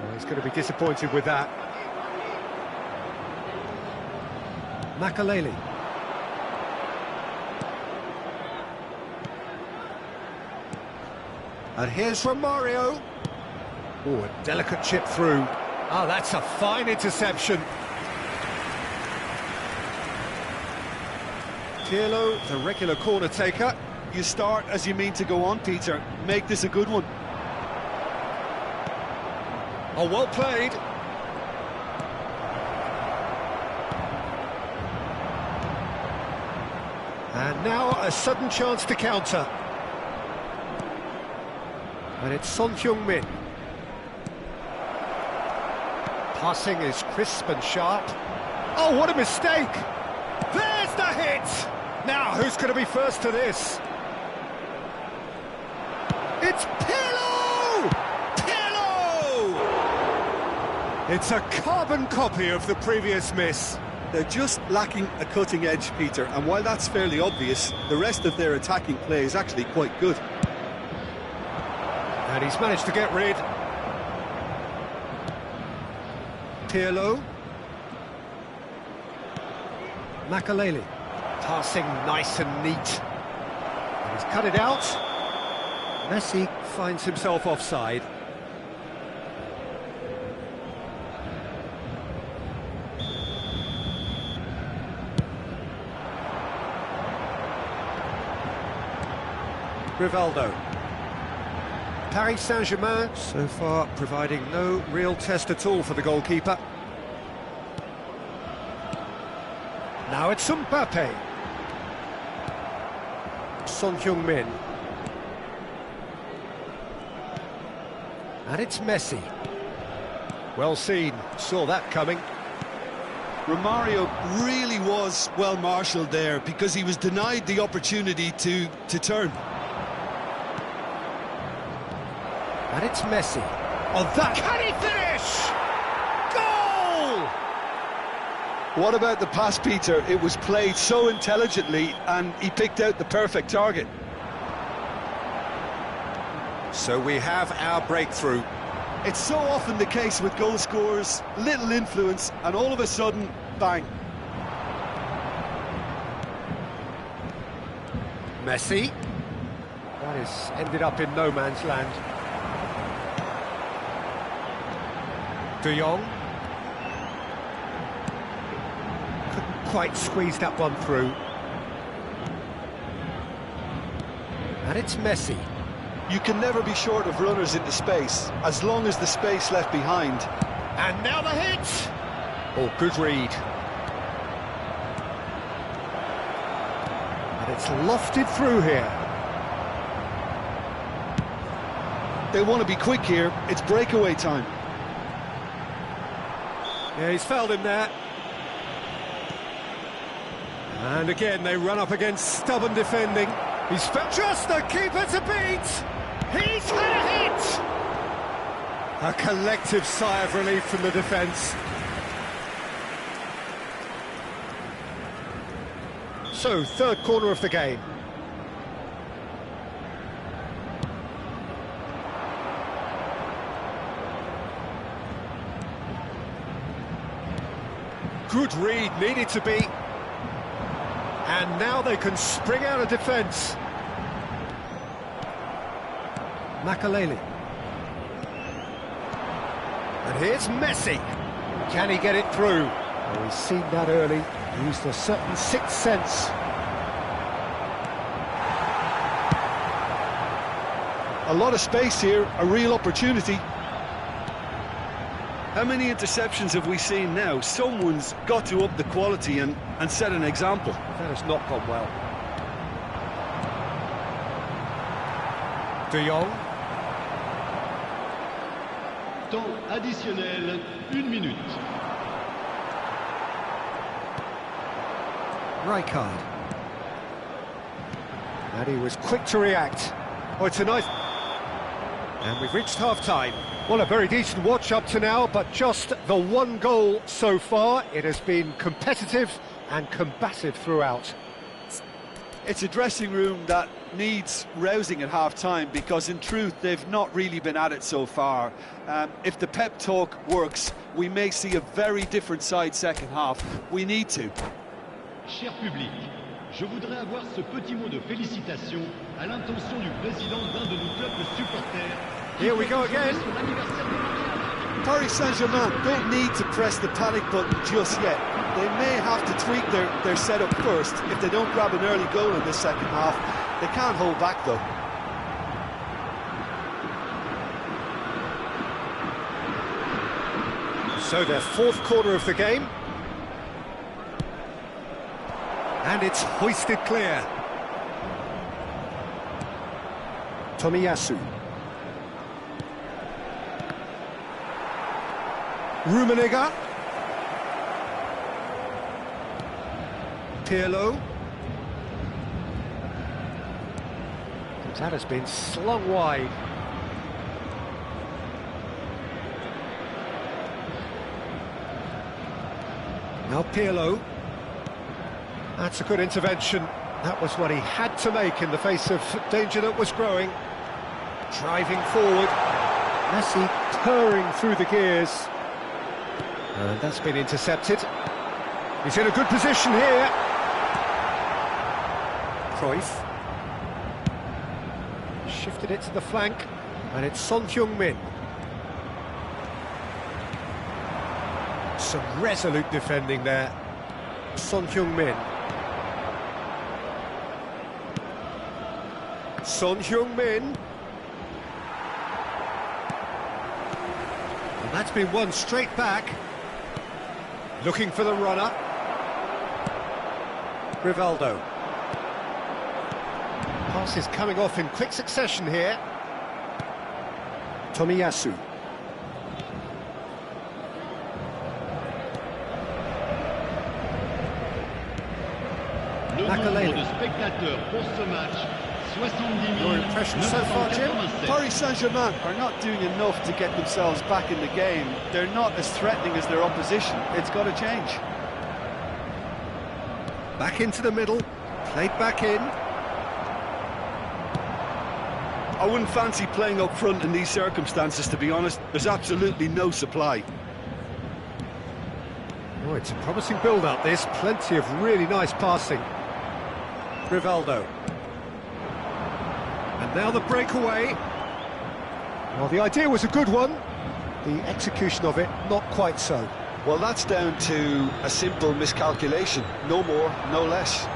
Well, he's going to be disappointed with that. Makaleli. And here's Romario. Oh, a delicate chip through. Oh, that's a fine interception. Pirlo, the regular corner taker. You start as you mean to go on, Peter. Make this a good one. Oh, well played. And now a sudden chance to counter. And it's Son Heung-min. Passing is crisp and sharp. Oh, what a mistake! There's the hit! Now, who's going to be first to this? It's Pirlo! Pirlo! It's a carbon copy of the previous miss. They're just lacking a cutting edge, Peter, and while that's fairly obvious, the rest of their attacking play is actually quite good. And he's managed to get rid. Pirlo. Makaleli. Passing nice and neat. And he's cut it out. Messi finds himself offside. Rivaldo. Paris Saint-Germain, so far providing no real test at all for the goalkeeper. Now it's Mbappe. Son Heung-min. And it's Messi. Well seen, saw that coming. Romario really was well marshalled there because he was denied the opportunity to turn. And it's Messi. Oh, that... Can he finish? Goal! What about the pass, Peter? It was played so intelligently and he picked out the perfect target. So we have our breakthrough. It's so often the case with goal scorers, little influence, and all of a sudden, bang. Messi. That has ended up in no man's land. De Jong. Couldn't quite squeeze that one through. And it's Messi. You can never be short of runners into space, as long as the space left behind. And now the hit! Oh, good read. And it's lofted through here. They want to be quick here, it's breakaway time. Yeah, he's fouled him there. And again, they run up against stubborn defending. He's just the keeper to beat! He's had a hit! A collective sigh of relief from the defence. So, third corner of the game. Good read, needed to be. And now they can spring out of defence. Makaleli. And here's Messi. Can he get it through? Oh, he's seen that early. Used a certain sixth sense. A lot of space here, a real opportunity. How many interceptions have we seen now? Someone's got to up the quality and set an example. That has not gone well. De Jong. Temps additionnel, 1 minute. Rijkaard. And he was quick to react. Oh, it's a nice... And we've reached half-time. Well, a very decent watch up to now, but just the one goal so far. It has been competitive and combative throughout. It's a dressing room that needs rousing at half-time, because in truth they've not really been at it so far. If the pep talk works, we may see a very different side second half. We need to. Cher public, je voudrais avoir ce petit mot de félicitation à l'intention du président d'un de nos clubs de supporters. Here we go again. Paris Saint-Germain don't need to press the panic button just yet. They may have to tweak their setup first if they don't grab an early goal in this second half. They can't hold back though. So their fourth corner of the game. And it's hoisted clear. Tomiyasu. Rummenigge. Pirlo. That has been slung wide. Now Pirlo. That's a good intervention. That was what he had to make in the face of danger that was growing. Driving forward. Messi purring through the gears. And that's been intercepted. He's in a good position here. Cruyff. Shifted it to the flank. And it's Son Heung-min. Some resolute defending there. Son Heung-min. Son Heung-min. And that's been won straight back. Looking for the runner. Rivaldo. Passes coming off in quick succession here. Tomiyasu. Le nombre de spectateurs pour ce match, 70 Your impression so far, Jim? 987. Paris Saint-Germain are not doing enough to get themselves back in the game. They're not as threatening as their opposition. It's got to change. Back into the middle. Played back in. I wouldn't fancy playing up front in these circumstances, to be honest. There's absolutely no supply. Oh, it's a promising build-up, this. Plenty of really nice passing. Rivaldo. And now the breakaway. Well, the idea was a good one. The execution of it, not quite so. Well, that's down to a simple miscalculation. No more, no less.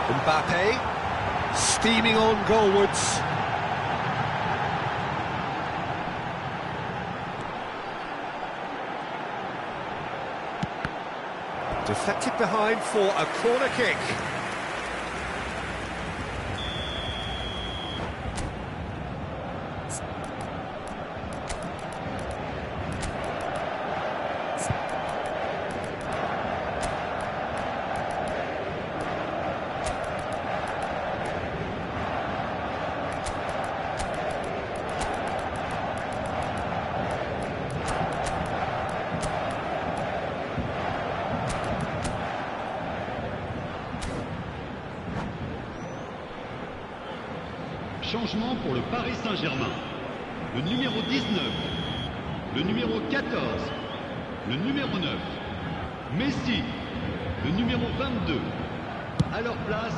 Mbappe, steaming on goalwards. Deflected behind for a corner kick. Changement pour le Paris Saint-Germain. Le numéro 19, le numéro 14, le numéro 9, Messi, le numéro 22. À leur place,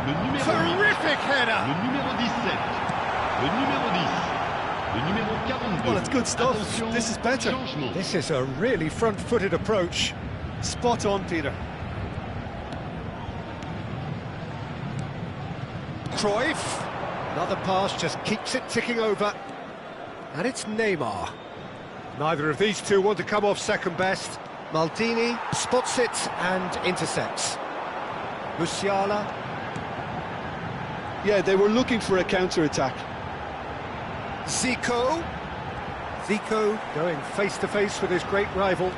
le numéro 8, Terrific header! le numéro 17, le numéro 10, le numéro 42. Well, it's good stuff. Attention, This is better. changement. This is a really front-footed approach. Spot on, Peter. Cruyff. Another pass just keeps it ticking over. And it's Neymar. Neither of these two want to come off second best. Maldini spots it and intercepts. Musiala. Yeah, they were looking for a counter-attack. Zico. Zico going face-to-face with his great rival.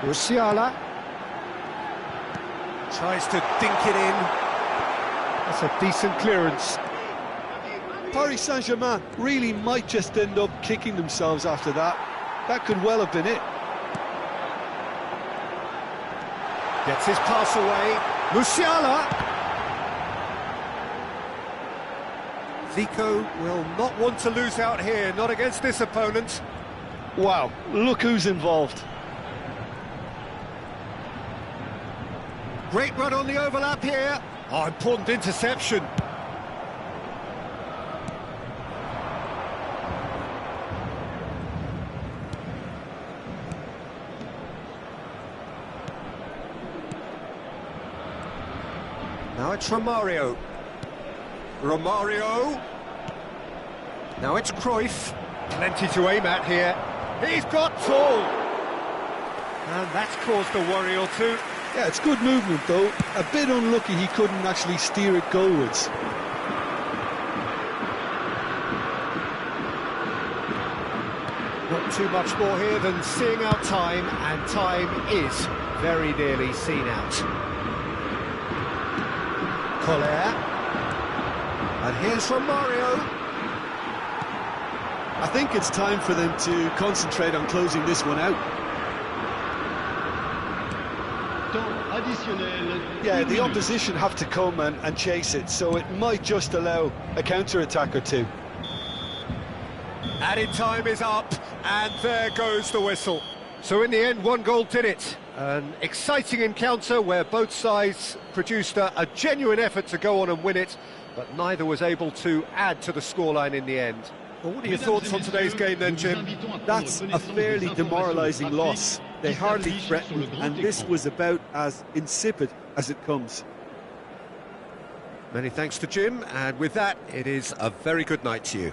Musiala. Tries to dink it in. That's a decent clearance. Paris Saint-Germain really might just end up kicking themselves after that. That could well have been it. Gets his pass away. Musiala. Zico will not want to lose out here, not against this opponent. Wow, look who's involved. Great run on the overlap here. Oh, important interception. Now it's Romario. Romario. Now it's Cruyff. Plenty to aim at here. He's got full. And that's caused a worry or two. Yeah, it's good movement though. A bit unlucky he couldn't actually steer it goalwards. Not too much more here than seeing out time, and time is very nearly seen out. Collier. And here's Romario. I think it's time for them to concentrate on closing this one out. Yeah, the opposition have to come and chase it, so it might just allow a counter-attack or two. Added time is up, and there goes the whistle. So in the end, one goal did it. An exciting encounter where both sides produced a genuine effort to go on and win it, but neither was able to add to the scoreline in the end. Well, what are your thoughts on today's game then, Jim? That's a fairly demoralising loss. They hardly threatened, and this was about as insipid as it comes. Many thanks to Jim, and with that, it is a very good night to you.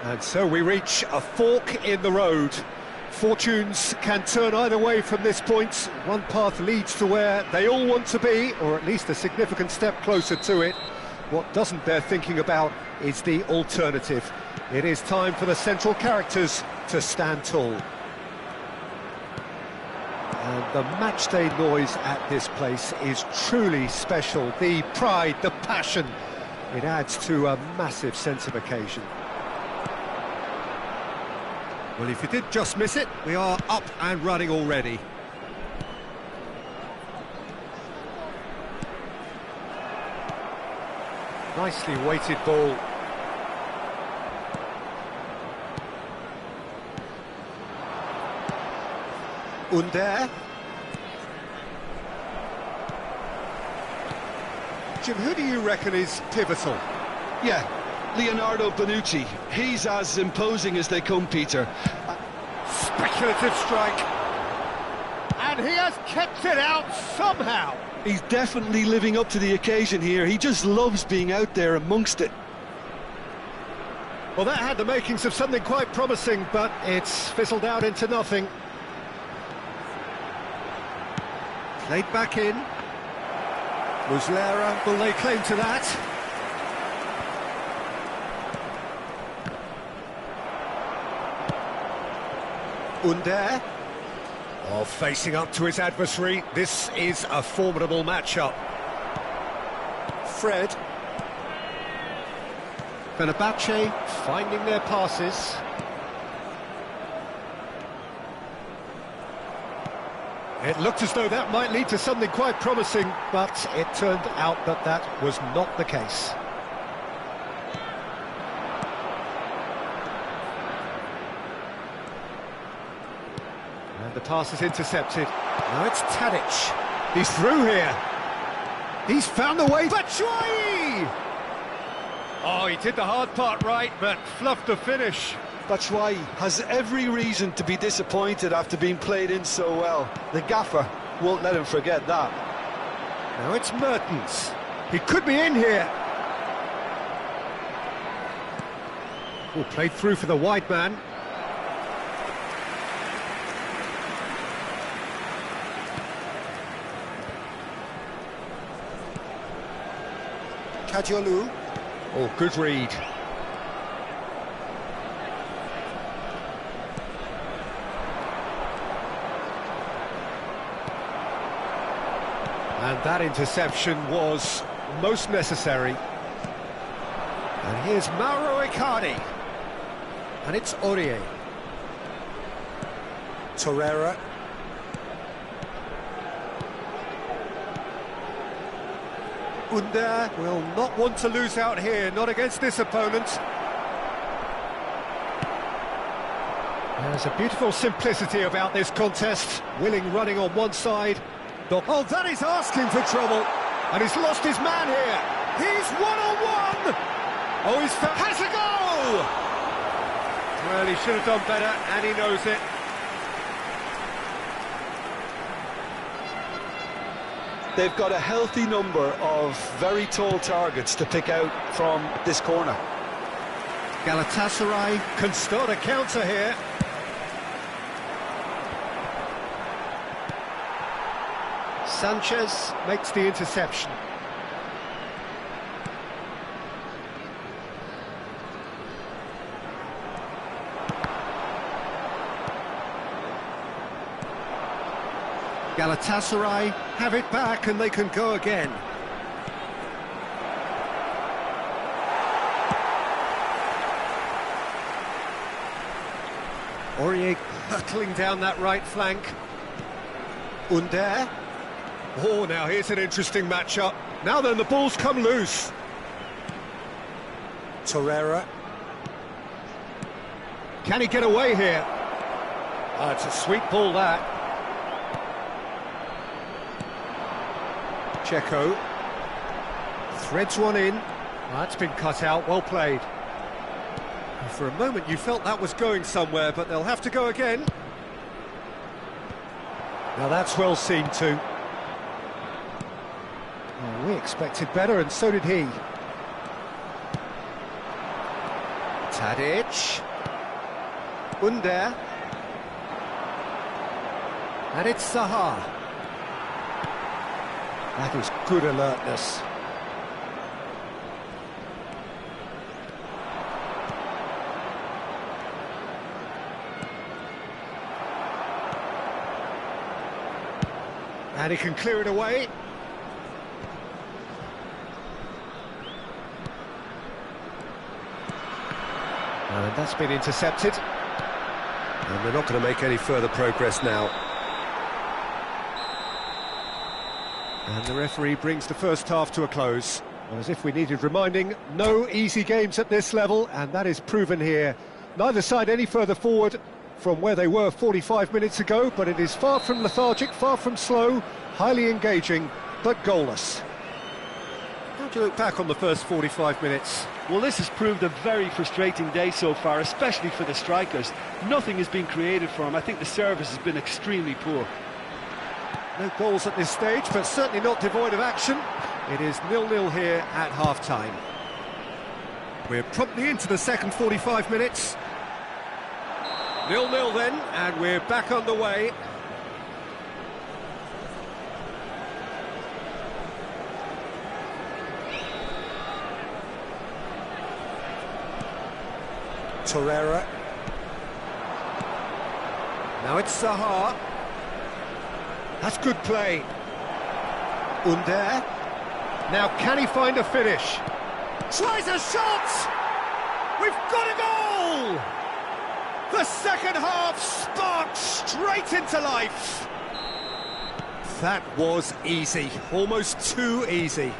And so we reach a fork in the road. Fortunes can turn either way from this point. One path leads to where they all want to be, or at least a significant step closer to it. What doesn't bear thinking about is the alternative. It is time for the central characters to stand tall. And the matchday noise at this place is truly special. The pride, the passion, it adds to a massive sense of occasion. Well, if you did just miss it, we are up and running already. Nicely weighted ball. Under. Jim, who do you reckon is pivotal? Yeah, Leonardo Bonucci. He's as imposing as they come, Peter. Speculative strike. And he has kept it out somehow. He's definitely living up to the occasion here. He just loves being out there amongst it. Well, that had the makings of something quite promising, but it's fizzled out into nothing. Played back in. Muslera, will they claim to that? Under. Oh, facing up to his adversary. This is a formidable matchup. Fred. Fenerbahce finding their passes. It looked as though that might lead to something quite promising, but it turned out that that was not the case. And the pass is intercepted. Now it's Tadic. He's through here. He's found the way. Batshuayi! Oh, he did the hard part right, but fluffed the finish. Batshuayi has every reason to be disappointed after being played in so well. The gaffer won't let him forget that. Now it's Mertens. He could be in here. Oh, played through for the wide man. Kadiolu. Oh, good read. And that interception was most necessary. And here's Mauro Icardi. And it's Aurier. Torreira. Under will not want to lose out here, not against this opponent. There's a beautiful simplicity about this contest. Willing running on one side. Oh, that is asking for trouble. And he's lost his man here. He's one-on-one. Oh, has a goal! Well, he should have done better, and he knows it. They've got a healthy number of very tall targets to pick out from this corner. Galatasaray can start a counter here. Sanchez makes the interception. Galatasaray have it back and they can go again. Aurier hurtling down that right flank. Under. Oh, now here's an interesting matchup. Now then, the ball's come loose. Torreira. Can he get away here? It's a sweet ball, that. Checo. Threads one in. That's been cut out, well played. For a moment you felt that was going somewhere, but they'll have to go again. Now that's well seen too. Well, we expected better, and so did he. Tadic. Under. And it's Zaha. That is good alertness. And he can clear it away. And that's been intercepted. And they're not going to make any further progress now. And the referee brings the first half to a close. As if we needed reminding, no easy games at this level, and that is proven here. Neither side any further forward from where they were 45 minutes ago, but it is far from lethargic, far from slow, highly engaging, but goalless. How do you look back on the first 45 minutes? Well, this has proved a very frustrating day so far, especially for the strikers. Nothing has been created for them. I think the service has been extremely poor. No goals at this stage, but certainly not devoid of action. It is 0-0 here at half-time. We're promptly into the second 45 minutes. 0-0 then, and we're back on the way. Torreira. Now it's Zaha. That's good play. Under. Now can he find a finish? Tries a shot! We've got a goal! The second half sparked straight into life. That was easy, almost too easy.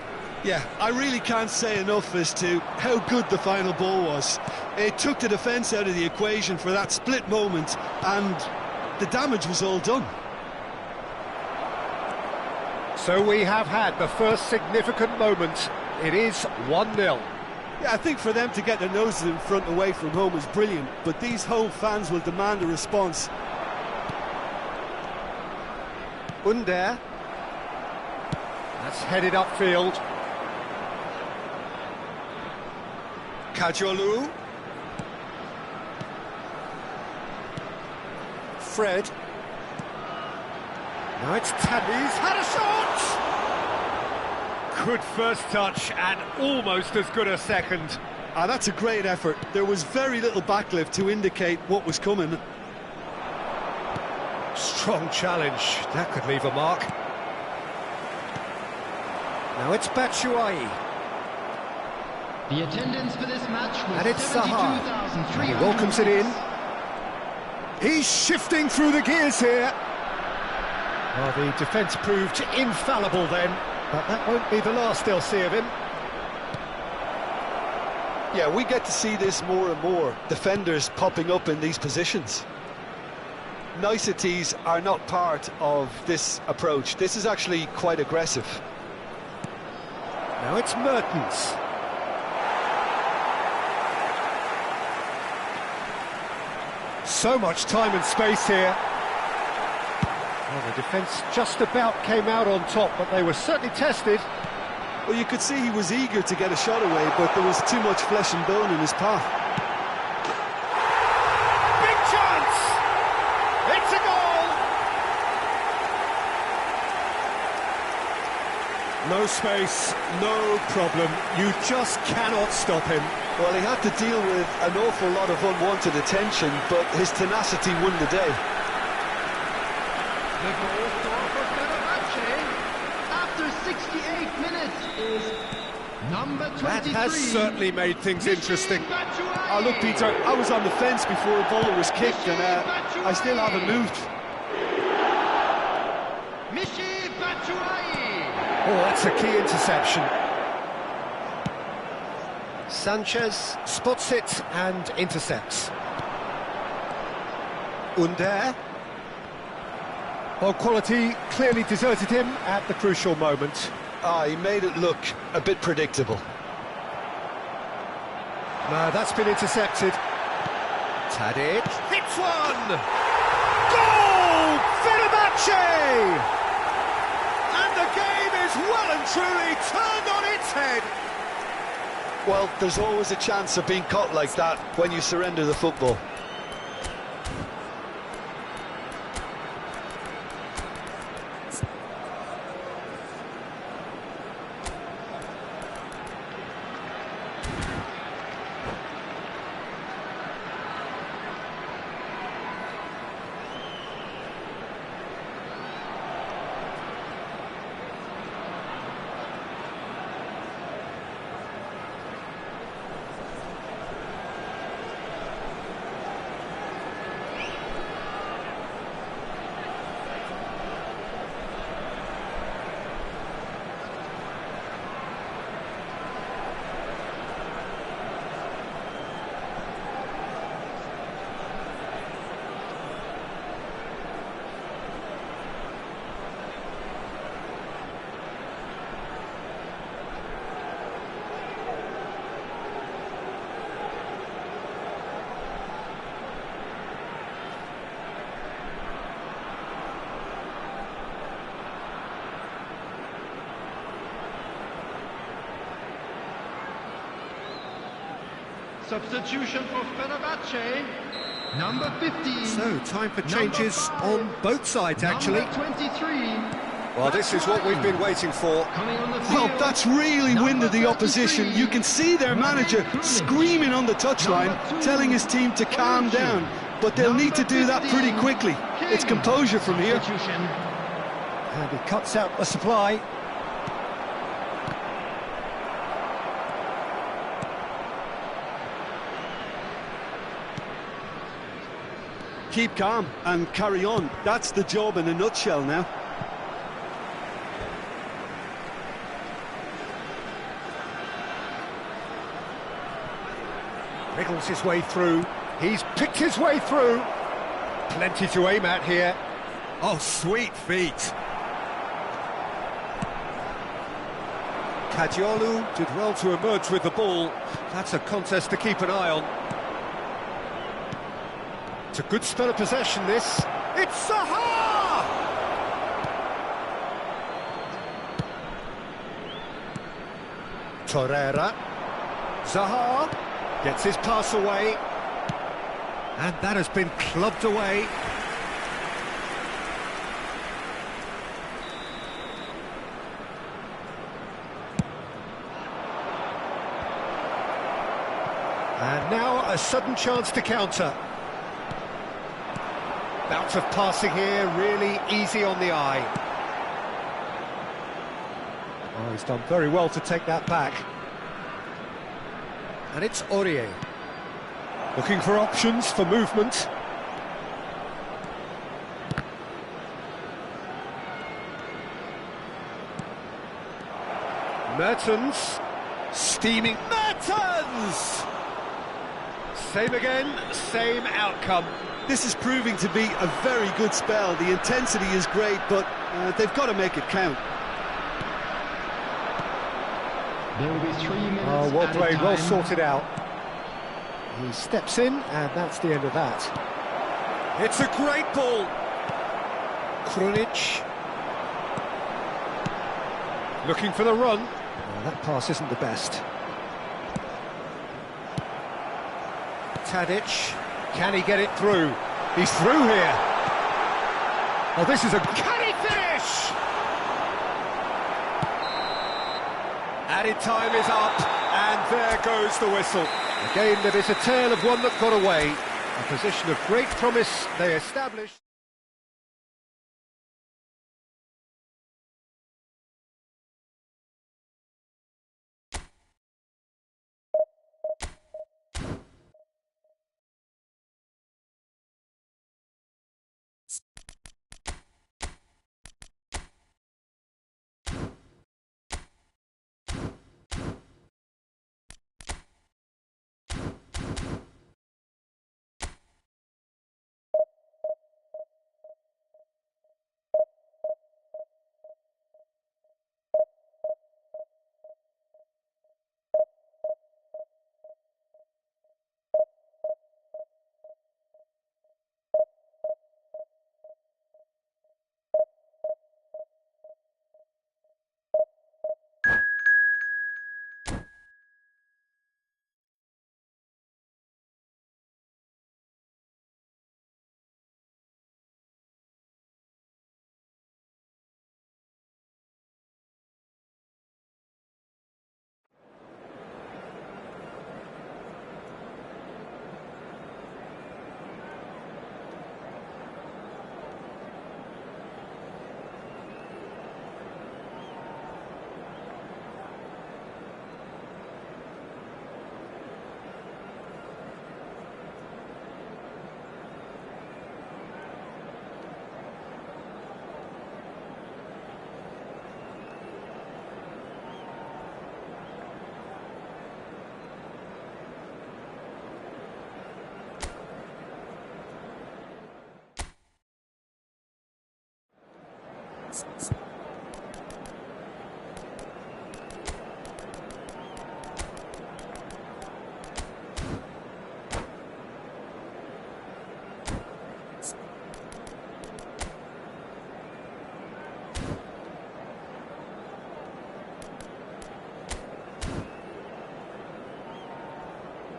Yeah, I really can't say enough as to how good the final ball was. It took the defence out of the equation for that split moment, and the damage was all done. So we have had the first significant moment. It is 1-0. Yeah, I think for them to get their noses in front away from home is brilliant, but these home fans will demand a response. Under. That's headed upfield. Kajolu. Fred. Now it's Tadic. Had a shot! Good first touch and almost as good a second. That's a great effort. There was very little backlift to indicate what was coming. Strong challenge. That could leave a mark. Now it's Batshuayi. The attendance for this match was and it's Zaha. He welcomes it in. He's shifting through the gears here. Well, the defence proved infallible then, but that won't be the last they'll see of him. Yeah, we get to see this more and more, defenders popping up in these positions. Niceties are not part of this approach. This is actually quite aggressive. Now it's Mertens. So much time and space here. Well, the defence just about came out on top, but they were certainly tested. Well, you could see he was eager to get a shot away, but there was too much flesh and bone in his path. Big chance! It's a goal! No space, no problem. You just cannot stop him. Well, he had to deal with an awful lot of unwanted attention, but his tenacity won the day. The goal scorer for Fenerbahce after 68 minutes is number 23. That has certainly made things interesting. Look, Peter, I was on the fence before the ball was kicked, and I still haven't moved. Michy Batshuayi. Oh, that's a key interception. Sanchez spots it and intercepts. Under. Well, quality clearly deserted him at the crucial moment. He made it look a bit predictable. No, that's been intercepted. Tadic hits one! Goal! Fenerbahce! And the game is well and truly turned on its head. Well, there's always a chance of being caught like that when you surrender the football. Substitution for Fenerbahce, number 15. So, time for changes on both sides, actually. Number 23. Well, this is what we've been waiting for. Coming on the Well, field, that's really winded the number opposition. 33. You can see their manager screaming on the touchline, telling his team to calm down. But they'll need to do that pretty quickly. It's composure from here. Substitution. And he cuts out the supply. Keep calm and carry on. That's the job in a nutshell now. Wriggles his way through. He's picked his way through. Plenty to aim at here. Oh, sweet feet. Kadiolu did well to emerge with the ball. That's a contest to keep an eye on. It's a good spell of possession, this. It's Zaha! Torreira. Zaha gets his pass away. And that has been clubbed away. And now a sudden chance to counter. Bout of passing here, really easy on the eye. Oh, he's done very well to take that back. And it's Aurier. Looking for options for movement. Mertens. Steaming. Mertens! Same again, same outcome. This is proving to be a very good spell. The intensity is great, but they've got to make it count. There will be 3 minutes. Oh, well added played, well time. sorted out. He steps in, and that's the end of that. It's a great ball. Krunic. Looking for the run. Oh, that pass isn't the best. Tadic. Can he get it through? He's through here. Oh, this is a... Can he finish? Added time is up, and there goes the whistle. Again, there is a tale of one that got away. A position of great promise they established.